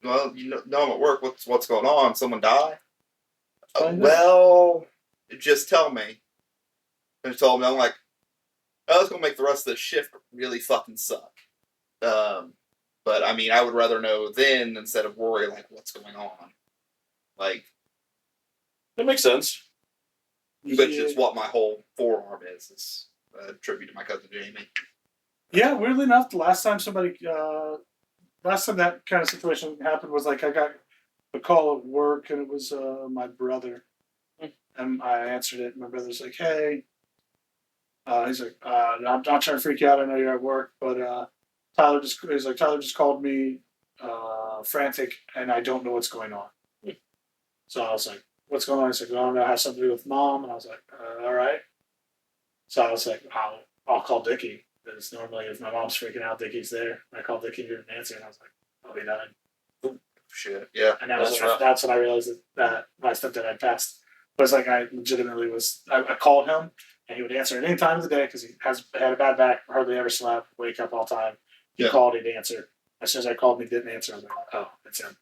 well, you know I'm at work. What's going on? Someone died? Well, just tell me. And she told me, I'm like, oh, it's going to make the rest of the shift really fucking suck. But, I mean, I would rather know then instead of worry, like, what's going on. Like, that makes sense. But just what my whole forearm is a tribute to my cousin Jamie. Yeah, weirdly enough, the last time that kind of situation happened was like I got a call at work and it was my brother. And I answered it and my brother's like, hey. He's like, I'm not trying to freak you out, I know you're at work, but Tyler just called me frantic and I don't know what's going on. So I was like, what's going on? He's like, I don't know, it has something to do with mom. And I was like, all right. So I was like, I'll call Dickie. Because normally if my mom's freaking out, Dickie's there. I called Dickie, he didn't answer, and I was like, oh, he died. shit. Yeah. And That's rough. that's when I realized that my stepdad had passed. But it's like I legitimately I called him, and he would answer at any time of the day because he had a bad back, hardly ever slept, wake up all the time. He called, he'd answer. As soon as I called him, he didn't answer. I was like, oh, it's him.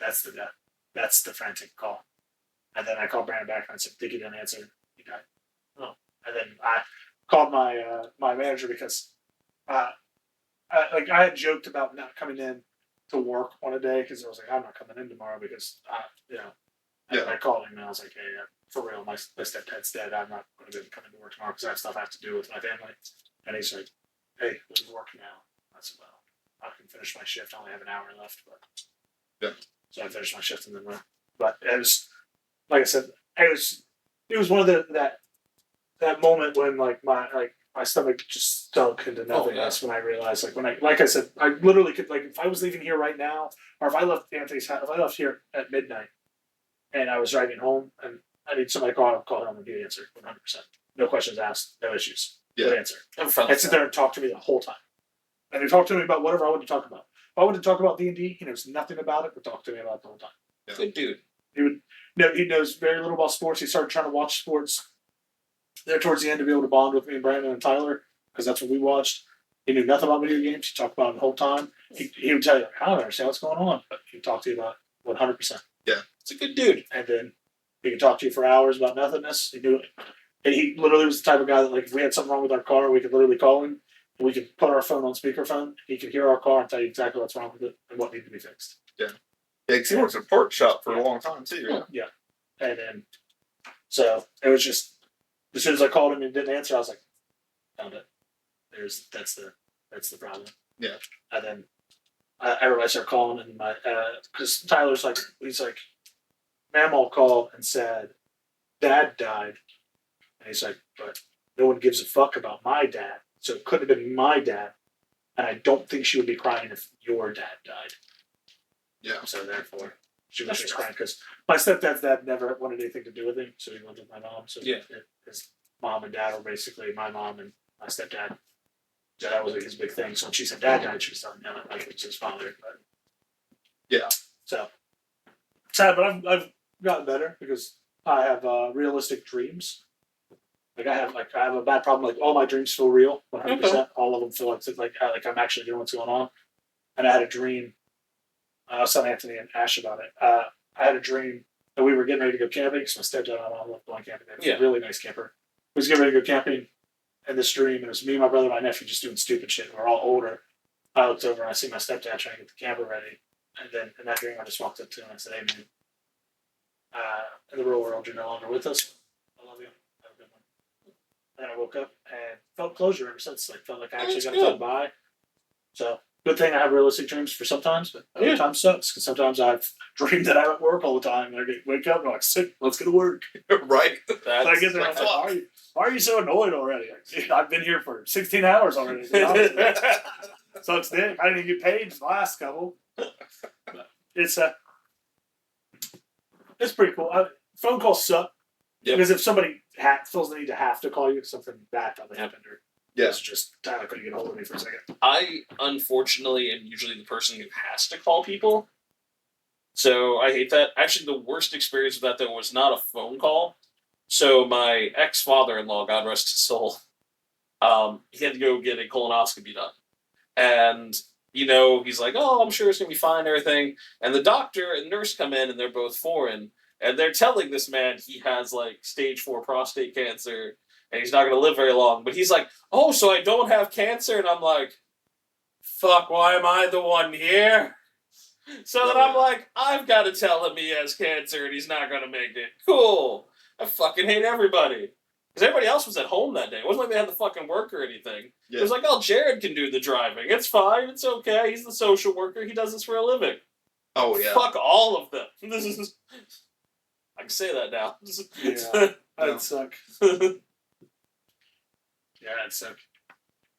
That's the death. That's the frantic call. And then I called Brandon back and I said, think he didn't answer. He died. Oh. And then I called my manager because I had joked about not coming in to work one day because I was like, I'm not coming in tomorrow because And I called him and I was like, hey, for real, my stepdad's dead. I'm not going to be coming to work tomorrow because I have stuff I have to do with my family. And he's like, hey, we'll work now. I said, well, I can finish my shift. I only have an hour left, but so I finished my shift and then went. But it was, like I said, it was one of that moment when my stomach just sunk into nothingness when I realized like I said, I literally could, like, if I was leaving here right now, or if I left Anthony's house, if I left here at midnight and I was driving home and I need somebody to call home and he'd answer 100%. No questions asked, no issues. Yeah. Would answer. And sit there and talk to me the whole time. And he'd talk to me about whatever I wanted to talk about. If I wanted to talk about D&D, he knows nothing about it, but talk to me about it the whole time. Yeah. Good dude. He knows very little about sports. He started trying to watch sports there towards the end to be able to bond with me and Brandon and Tyler because that's what we watched. He knew nothing about video games. He talked about it the whole time. He would tell you, I don't understand what's going on, but he'd talk to you about it 100%. Yeah. It's a good dude. And then he could talk to you for hours about nothingness. He knew it. And he literally was the type of guy that, like, if we had something wrong with our car, we could literally call him. And we could put our phone on speakerphone. He could hear our car and tell you exactly what's wrong with it and what needs to be fixed. Yeah. Yeah, because he works at a pork shop for a long time, too. Right? Yeah. And then, so it was just, as soon as I called him and he didn't answer, I was like, found it. That's the problem. Yeah. And then everybody started calling, and because Tyler's like, he's like, Mamaw called and said, Dad died. And he's like, but no one gives a fuck about my dad. So it could have been my dad. And I don't think she would be crying if your dad died. Yeah. So therefore, she was just crying because my stepdad's dad never wanted anything to do with him. So he lived with my mom. So his mom and dad were basically my mom and my stepdad. So that was like his big thing. So when she said dad died, she was telling him like it was his father. But yeah. So sad, but I've gotten better because I have realistic dreams. Like I have a bad problem. Like all my dreams feel real, 100%. Okay. All of them feel like I'm actually doing what's going on. And I had a dream. I was telling Anthony and Ash about it. I had a dream that we were getting ready to go camping because my stepdad and my mom loved going camping. They had a really nice camper. We was getting ready to go camping in this dream, and it was me, my brother, and my nephew just doing stupid shit. We're all older. I looked over and I see my stepdad trying to get the camper ready. And then in that dream, I just walked up to him and I said, hey, man, in the real world, you're no longer with us. I love you. Have a good one. And I woke up and felt closure ever since. Like, felt like I actually got to tell goodbye. So, good thing I have realistic dreams for sometimes, but other times sucks. Because sometimes I've dreamed that I'm at work all the time. And I wake up and I'm like, sick, let's get to work. Right. So I get there and I'm like, why are you so annoyed already? Like, I've been here for 16 hours already. Sucks dick. I didn't even get paid for the last couple. But it's pretty cool. Phone calls suck. Yep. Because if somebody feels the need to have to call you, something bad probably happened, or it's just Tyler couldn't get a hold of me for a second. I unfortunately am usually the person who has to call people, so I hate that. Actually, the worst experience with that though was not a phone call. So my ex-father-in-law, God rest his soul, he had to go get a colonoscopy done, and he's like, "Oh, I'm sure it's gonna be fine," and everything. And the doctor and nurse come in, and they're both foreign. And they're telling this man he has, like, stage 4 prostate cancer, and he's not going to live very long. But he's like, oh, so I don't have cancer? And I'm like, fuck, why am I the one here? So then I'm like, I've got to tell him he has cancer, and he's not going to make it. Cool. I fucking hate everybody. Because everybody else was at home that day. It wasn't like they had to fucking work or anything. Yeah. It was like, oh, Jared can do the driving. It's fine. It's okay. He's the social worker. He does this for a living. Oh, yeah. Fuck all of them. This is... I can say that now. Yeah, that'd suck. Yeah, that'd suck.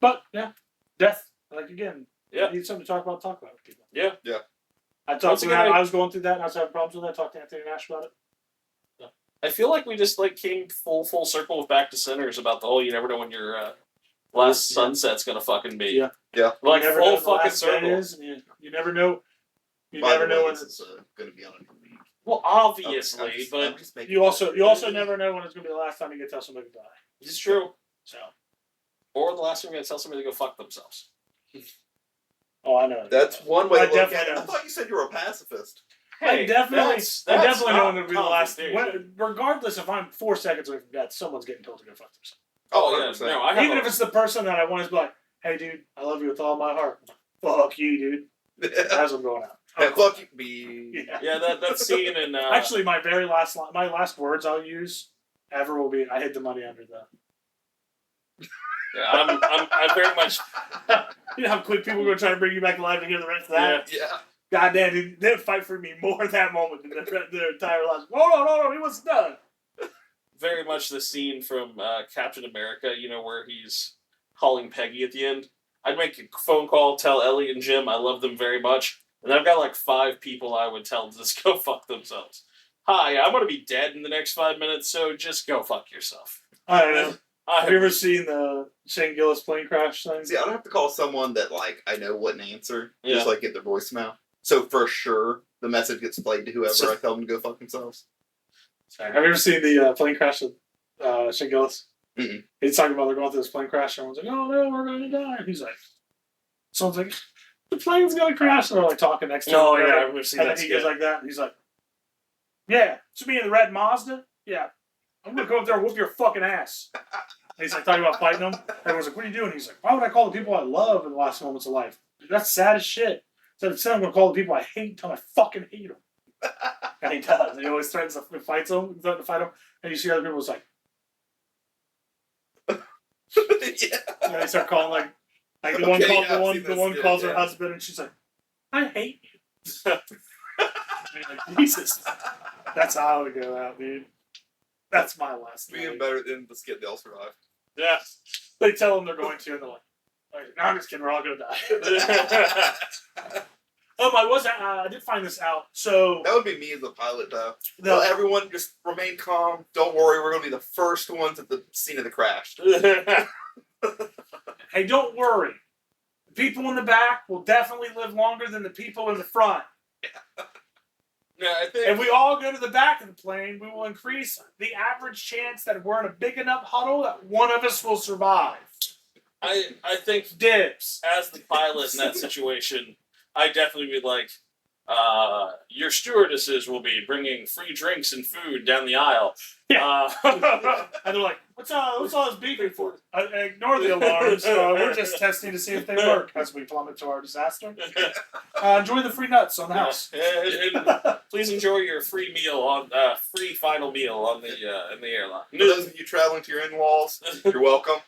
But, yeah, death. Like, again, you need something to talk about with people. Yeah. Yeah. I was going through that, and I was having problems with that. I talked to Anthony and Ash about it. Yeah. I feel like we just, like, came full circle with Back to Sinners about the whole you never know when your last sunset's gonna fucking be. Yeah. Yeah. Like, you never full know fucking circle. Is, and you never know. You By never the know way, when this it's. is going to be on a new week. Well, I'm obviously, just but making You also sure. never know when it's gonna be the last time you get to tell somebody goodbye. it's true. So. Or the last time you're gonna tell somebody to go fuck themselves. Oh, I know. That's one way I to look at definitely it. I know. thought you said you were a pacifist. I definitely know when it'll be the last. Conversation. Regardless if I'm 4 seconds away from death, someone's getting told to go fuck themselves. Oh yeah, 100%. no, I have Even if it's the person that I want to be like, "Hey, dude, I love you with all my heart." Fuck you, dude. As I'm going out. And fuck you, me. Yeah. that scene in Actually, my very last my last words I'll use ever will be, "I hid the money under the." yeah, I'm very much You know how quick people are going to try to bring you back alive to hear the rest of that? Yeah. Goddamn, dude, they'd fight for me more at that moment than their entire lives. No, he wasn't done. very much the scene from Captain America, you know, where he's calling Peggy at the end. I'd make a phone call, tell Ellie and Jim I love them very much, and I've got like 5 people I would tell to just go fuck themselves. Hi, I'm gonna be dead in the next 5 minutes, so just go fuck yourself. I don't know. Have you ever seen the Shane Gillis plane crash thing? See, I don't have to call someone that like I know wouldn't answer. Yeah. Just like get their voicemail. So for sure, the message gets played to whoever I tell them to go fuck themselves. Sorry. Have you ever seen the plane crash with Shane Gillis? Mm-mm. He's talking about they're going through this plane crash, and everyone's like, "Oh no, we're gonna die." And he's like, "Someone's like, the plane's gonna crash." And they're like talking next to him. Oh and yeah, everything. I've seen And that. then he goes like that, and he's like, "Yeah, it's me in the red Mazda. Yeah, I'm gonna go up there and whoop your fucking ass." And he's like talking about fighting them. Everyone's like, "What are you doing?" He's like, "Why would I call the people I love in the last moments of life? That's sad as shit." So instead, I'm gonna call the people I hate until I fucking hate them. And he does. He always threatens to fight them. And you see other people, it's like, Yeah. and they start calling like the one Okay, call, yeah, I've the seen one this, one yeah, calls her yeah. husband, and she's like, "I hate you." Like, Jesus, that's how I would go out, dude. That's my last Being night. better than the skit, they'll survive. Yeah, they tell them they're going to, and they're like, "No, I'm just kidding. We're all gonna die." I did find this out. So That would be me as a pilot, though. the, Well, everyone just remain calm. Don't worry, we're going to be the first ones at the scene of the crash. hey, don't worry. The people in the back will definitely live longer than the people in the front. Yeah, I think. If we all go to the back of the plane, we will increase the average chance that we're in a big enough huddle that one of us will survive. I think Dibs. as the pilot in that situation, I definitely be like, your stewardesses will be bringing free drinks and food down the aisle. Yeah. And they're like, what's all this beeping for? Ignore the alarms. We're just testing to see if they work as we plummet to our disaster. Enjoy the free nuts on the house. And please enjoy your free meal on free final meal on the in the airline. For those of you traveling to your in-laws, you're welcome.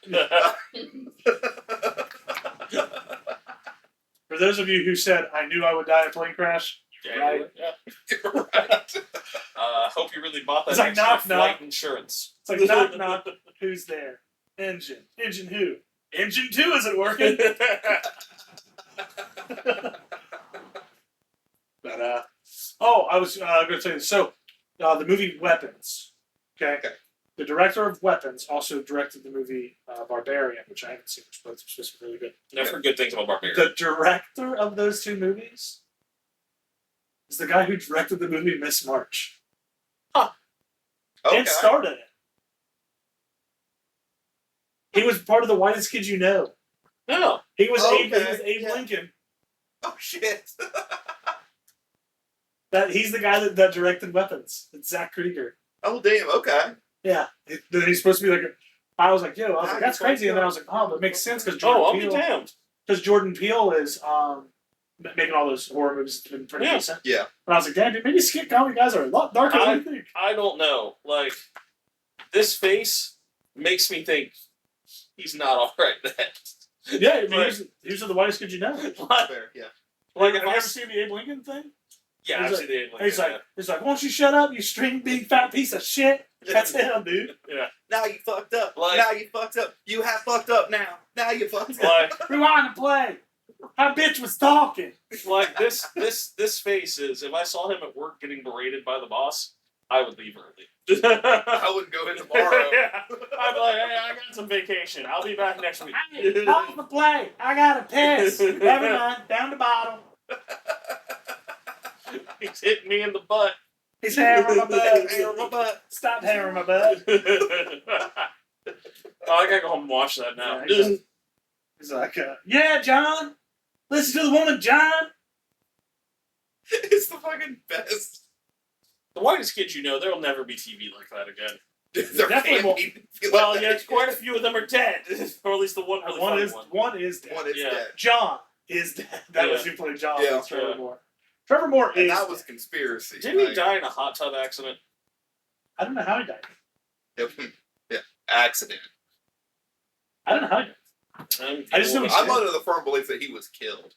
For those of you who said, I knew I would die in a plane crash, right? Yeah. Right. Hope you really bought that It's like, extra knock, flight knock. insurance. It's like, knock, knock. Who's there? Engine. Engine who? Engine 2 isn't working. But, I was going to tell you this. So, the movie Weapons. Okay? The director of Weapons also directed the movie Barbarian, which I haven't seen, but it's supposed to be really good. I've heard good things about Barbarian. The director of those 2 movies is the guy who directed the movie Miss March. Okay. And starred in it. He was part of the Whitest Kid You Know. No. He was Okay, Abe yeah. Lincoln. Oh, shit. He's the guy that directed Weapons. It's Zach Krieger. Oh, damn. Okay. Yeah. He's supposed to be like I was like, that's crazy. And then I Yeah. was like, oh, but it makes sense because Oh, I'll be damned. Jordan Peele is making all those horror movies. It's been pretty Yeah. decent. Yeah. And I was like, damn, dude, maybe skit comedy guys are a lot darker than you think. I don't know. Like, this face makes me think he's not alright then. Yeah, I mean, he was the Whitest Kid You Know. Fair, yeah. Like, Have if you I ever seen the Abe Lincoln thing? yeah, I've He's seen the Abe Lincoln, He's like, won't you shut up, you string big fat piece of shit? That's him, dude. Now you fucked up. Like- now you fucked up. You have fucked up now. Now you fucked up. Like, Rewind the play. That bitch was talking. like this face is. If I saw him at work getting berated by the boss, I would leave early. I wouldn't go in tomorrow. Yeah. I'd be like, hey, I got some vacation. I'll be back next week. Off the play. I gotta piss. Never mind. Down the bottom. He's hitting me in the butt. He's hammering my butt. Hammering my butt. Stop hammering my butt. Oh, I gotta go home and watch that now. Yeah, he's like, yeah, John. Listen to the woman, John. It's the fucking best. The whitest kids you know, there'll never be TV like that again. There Definitely can't be Well, like yeah, that. quite a few of them are dead, or at least the one really funny one. One is dead. One is Yeah. dead. John is dead. That was Yeah. who played John. Yeah. Was Trevor Yeah. Moore. Trevor Moore And is. that was dead. conspiracy. Didn't he like, die in a hot tub accident? I don't know how he died. Yeah, accident. I don't know how he died. I just know he's I'm dead. under the firm belief that he was killed.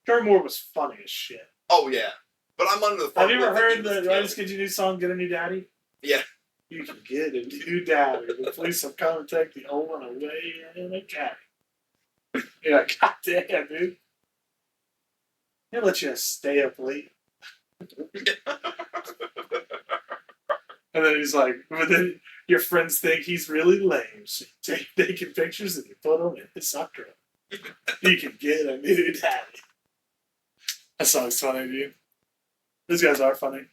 Trevor Moore was funny as shit. Oh yeah, but I'm under the firm Have you ever belief that he heard was the killed. Riders Kid You New song, Get a New Daddy? Yeah. You can get a new daddy. The police have come and take the old one away in a caddy. You're like, God damn, dude. He'll let you stay up late. And then he's like, but then your friends think he's really lame. So you take naked pictures and you put them in the sock drawer. You can get a new daddy. That song's funny, dude. These guys are funny.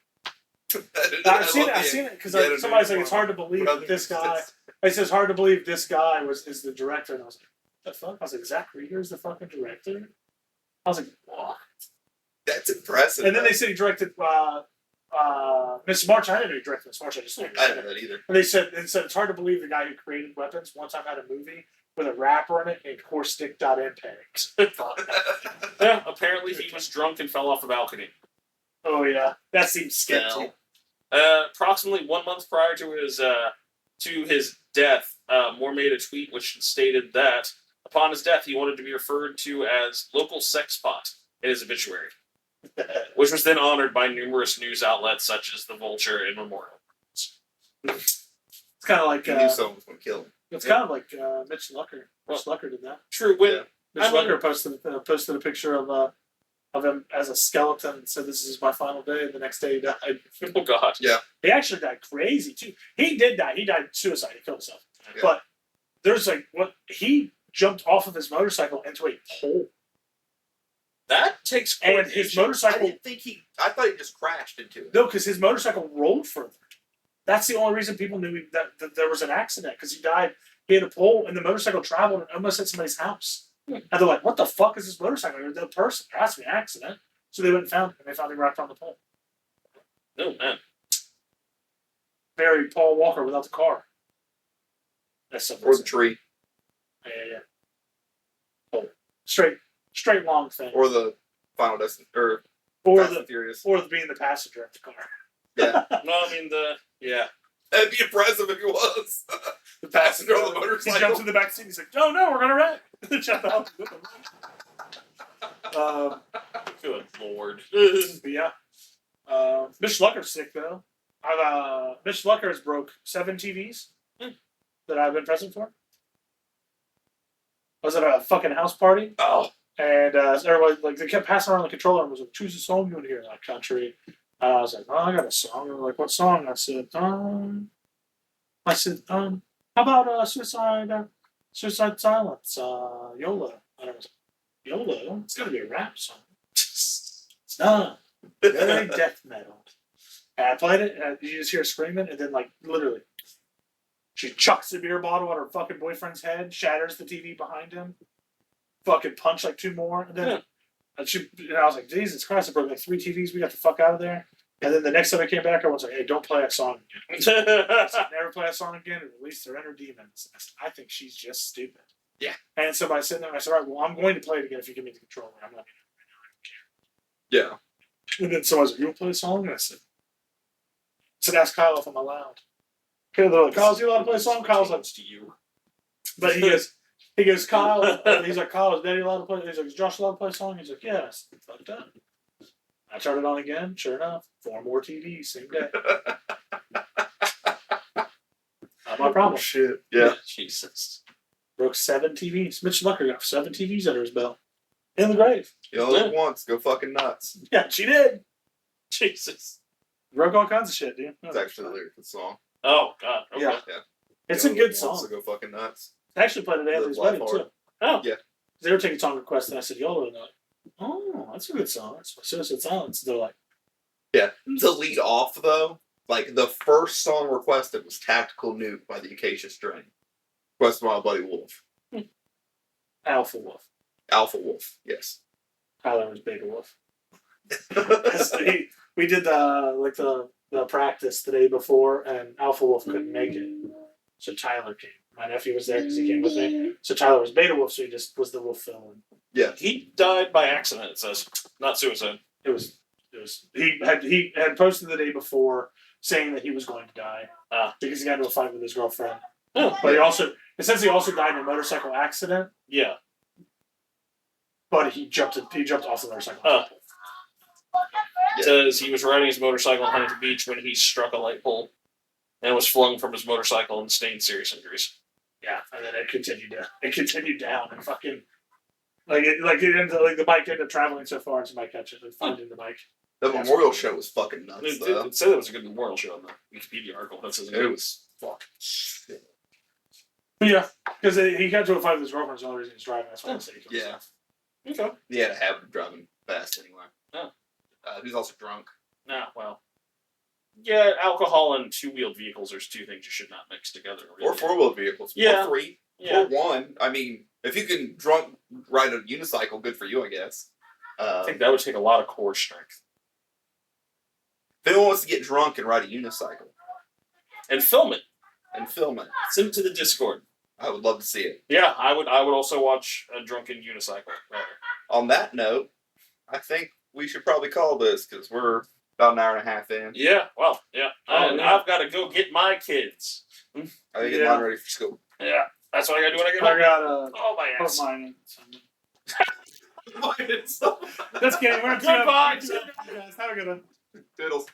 I've seen it because somebody's like, it's hard to believe that this guy. I said it's hard to believe this guy is the director, and I was like, what the fuck? I was like, Zach Rieger's the fucking director. I was like, what? That's impressive. And then they said he directed Miss March. I didn't know he directed Miss March. I just I didn't know that either. And they said it's hard to believe the guy who created Weapons one time had a movie with a rapper in it and horse stick dot impact. Yeah, apparently he was drunk and fell off a balcony. Oh yeah, that seems sketchy. Fell. Approximately 1 month prior to his death, Moore made a tweet which stated that upon his death he wanted to be referred to as local sex pot in his obituary, which was then honored by numerous news outlets such as the Vulture and Memorial. It's kind of like He knew someone was going to kill him. it's kind of like Mitch Lucker. Mitch Lucker did that. True, when Yeah. Mitch I mean- Lucker posted a picture of him as a skeleton and said, "This is my final day." And the next day he died. oh god, He actually died crazy too. He did die. He died suicide. He killed himself. Yeah. But there's like what he jumped off of his motorcycle into a pole, that takes and coordination. his I motorcycle didn't think I thought he just crashed into it. no, because his motorcycle rolled further. That's the only reason people knew that there was an accident because he died. He had a pole, and the motorcycle traveled and almost hit somebody's house. And they're like, "What the fuck is this motorcycle? There's no person. There has to be an accident." So they went and found him, and they found him wrapped on the pole. Oh man, Very Paul Walker without the car. That's something. Or the tree. Yeah. Pole. Straight long thing. Or the Final Destination. Or Or Fast and the Furious. or the being the passenger of the car. Yeah. no, I mean That'd be impressive if he was. The Passenger on the He motorcycle. jumps in the back seat. He's like, "Oh no, we're gonna wreck." Shut the hell up. good lord. But yeah. Mitch Lucker's sick though. Mitch Lucker has broke 7 TVs that I've been present for. I was at a fucking house party, Oh, and everybody like they kept passing around the controller and was like, "Choose a song you want to hear in that country." I was like, "Oh, I got a song." They were like, "What song?" I said, how about Suicide Silence, YOLO?" And I was like, "YOLO? It's gonna be a rap song." It's not. Very death metal. And I played it, and you just hear her screaming, and then, like, literally, she chucks the beer bottle at her fucking boyfriend's head, shatters the TV behind him, fucking punch like 2 more, and then and I was like, Jesus Christ, I broke like 3 TVs, we got the fuck out of there. And then the next time I came back, I was like, "Hey, don't play that song again." I said, "Never play that song again and release their inner demons." I said, "I think she's just stupid." Yeah. And so by sitting there, I said, "All right, well, I'm going to play it again if you give me the controller. I'm not Yeah. And then so I was like, "You want to play a song?" And I said, "Ask Kyle if I'm allowed." Okay, they're like, "Kyle's you allowed to play a song?" Kyle's like, to you. but he goes, "Kyle," he's like, "Kyle, is Daddy allowed to play?" He's like, "Is Josh allowed to play a song?" He's like, "Yeah." I said, "Fucked up." I turned it on again. Sure enough, 4 more TVs, same day. Not my problem. Shit. Yeah. Jesus. Broke 7 TVs. Mitch Lucker got 7 TVs under his belt. In the grave. You only live once. Go fucking nuts. Yeah, she did. Jesus. Broke all kinds of shit, dude. It's actually the lyric of the song. Oh god. Okay. Yeah. Yeah. It's You a only good live once, song. So go fucking nuts. I actually played it at Anthony's Live life wedding, hard. too. Oh. Yeah. They were taking song requests, and I said, "YOLO," and they're like, Oh, that's a good song. It's Suicide Silence. They're like, Yeah. To lead off, though, like, the first song requested was Tactical Nuke by the Acacia Strain. Requested by my buddy Wolf. Alpha Wolf. Alpha Wolf, yes. Tyler was Beta Wolf. We did the practice the day before, and Alpha Wolf couldn't make it, so Tyler came. My nephew was there because he came with me. So Tyler was Beta Wolf, so he just was the wolf villain. Yeah. He died by accident. It says, not suicide. It was he had posted the day before saying that he was going to die because he got into a fight with his girlfriend. Oh, But it says he also died in a motorcycle accident. yeah. But he jumped off the motorcycle. It says he was riding his motorcycle on Huntington Beach when he struck a light pole and was flung from his motorcycle and sustained serious injuries. Yeah, and then it continued down and fucking the bike ended up traveling so far until my catch it and finding the bike. The memorial show was fucking nuts, though. It said it was a good memorial show on the Wikipedia article. That says It was fucking shit. Yeah, because he got to a fight with his girlfriend. The only reason he's driving. That's why I say he killed himself. Okay. He had to have him driving fast anyway. Oh. He was also drunk. Nah, well. Yeah, alcohol and two-wheeled vehicles are two things you should not mix together. Really. Or four-wheeled vehicles. Yeah. Or three. Yeah. Or one. I mean, if you can drunk ride a unicycle, good for you, I guess. I think that would take a lot of core strength. If anyone wants to get drunk and ride a unicycle. And film it. Send it to the Discord. I would love to see it. Yeah, I would also watch a drunken unicycle. On that note, I think we should probably call this because we're about an hour and a half in. Yeah, well, yeah. And I've got to go get my kids. I gotta get mine ready for school. Yeah, that's what I got to do when I get home. I got my put ass. mine in. That's That's good. We're Goodbye. guys. Have a good one. Doodles.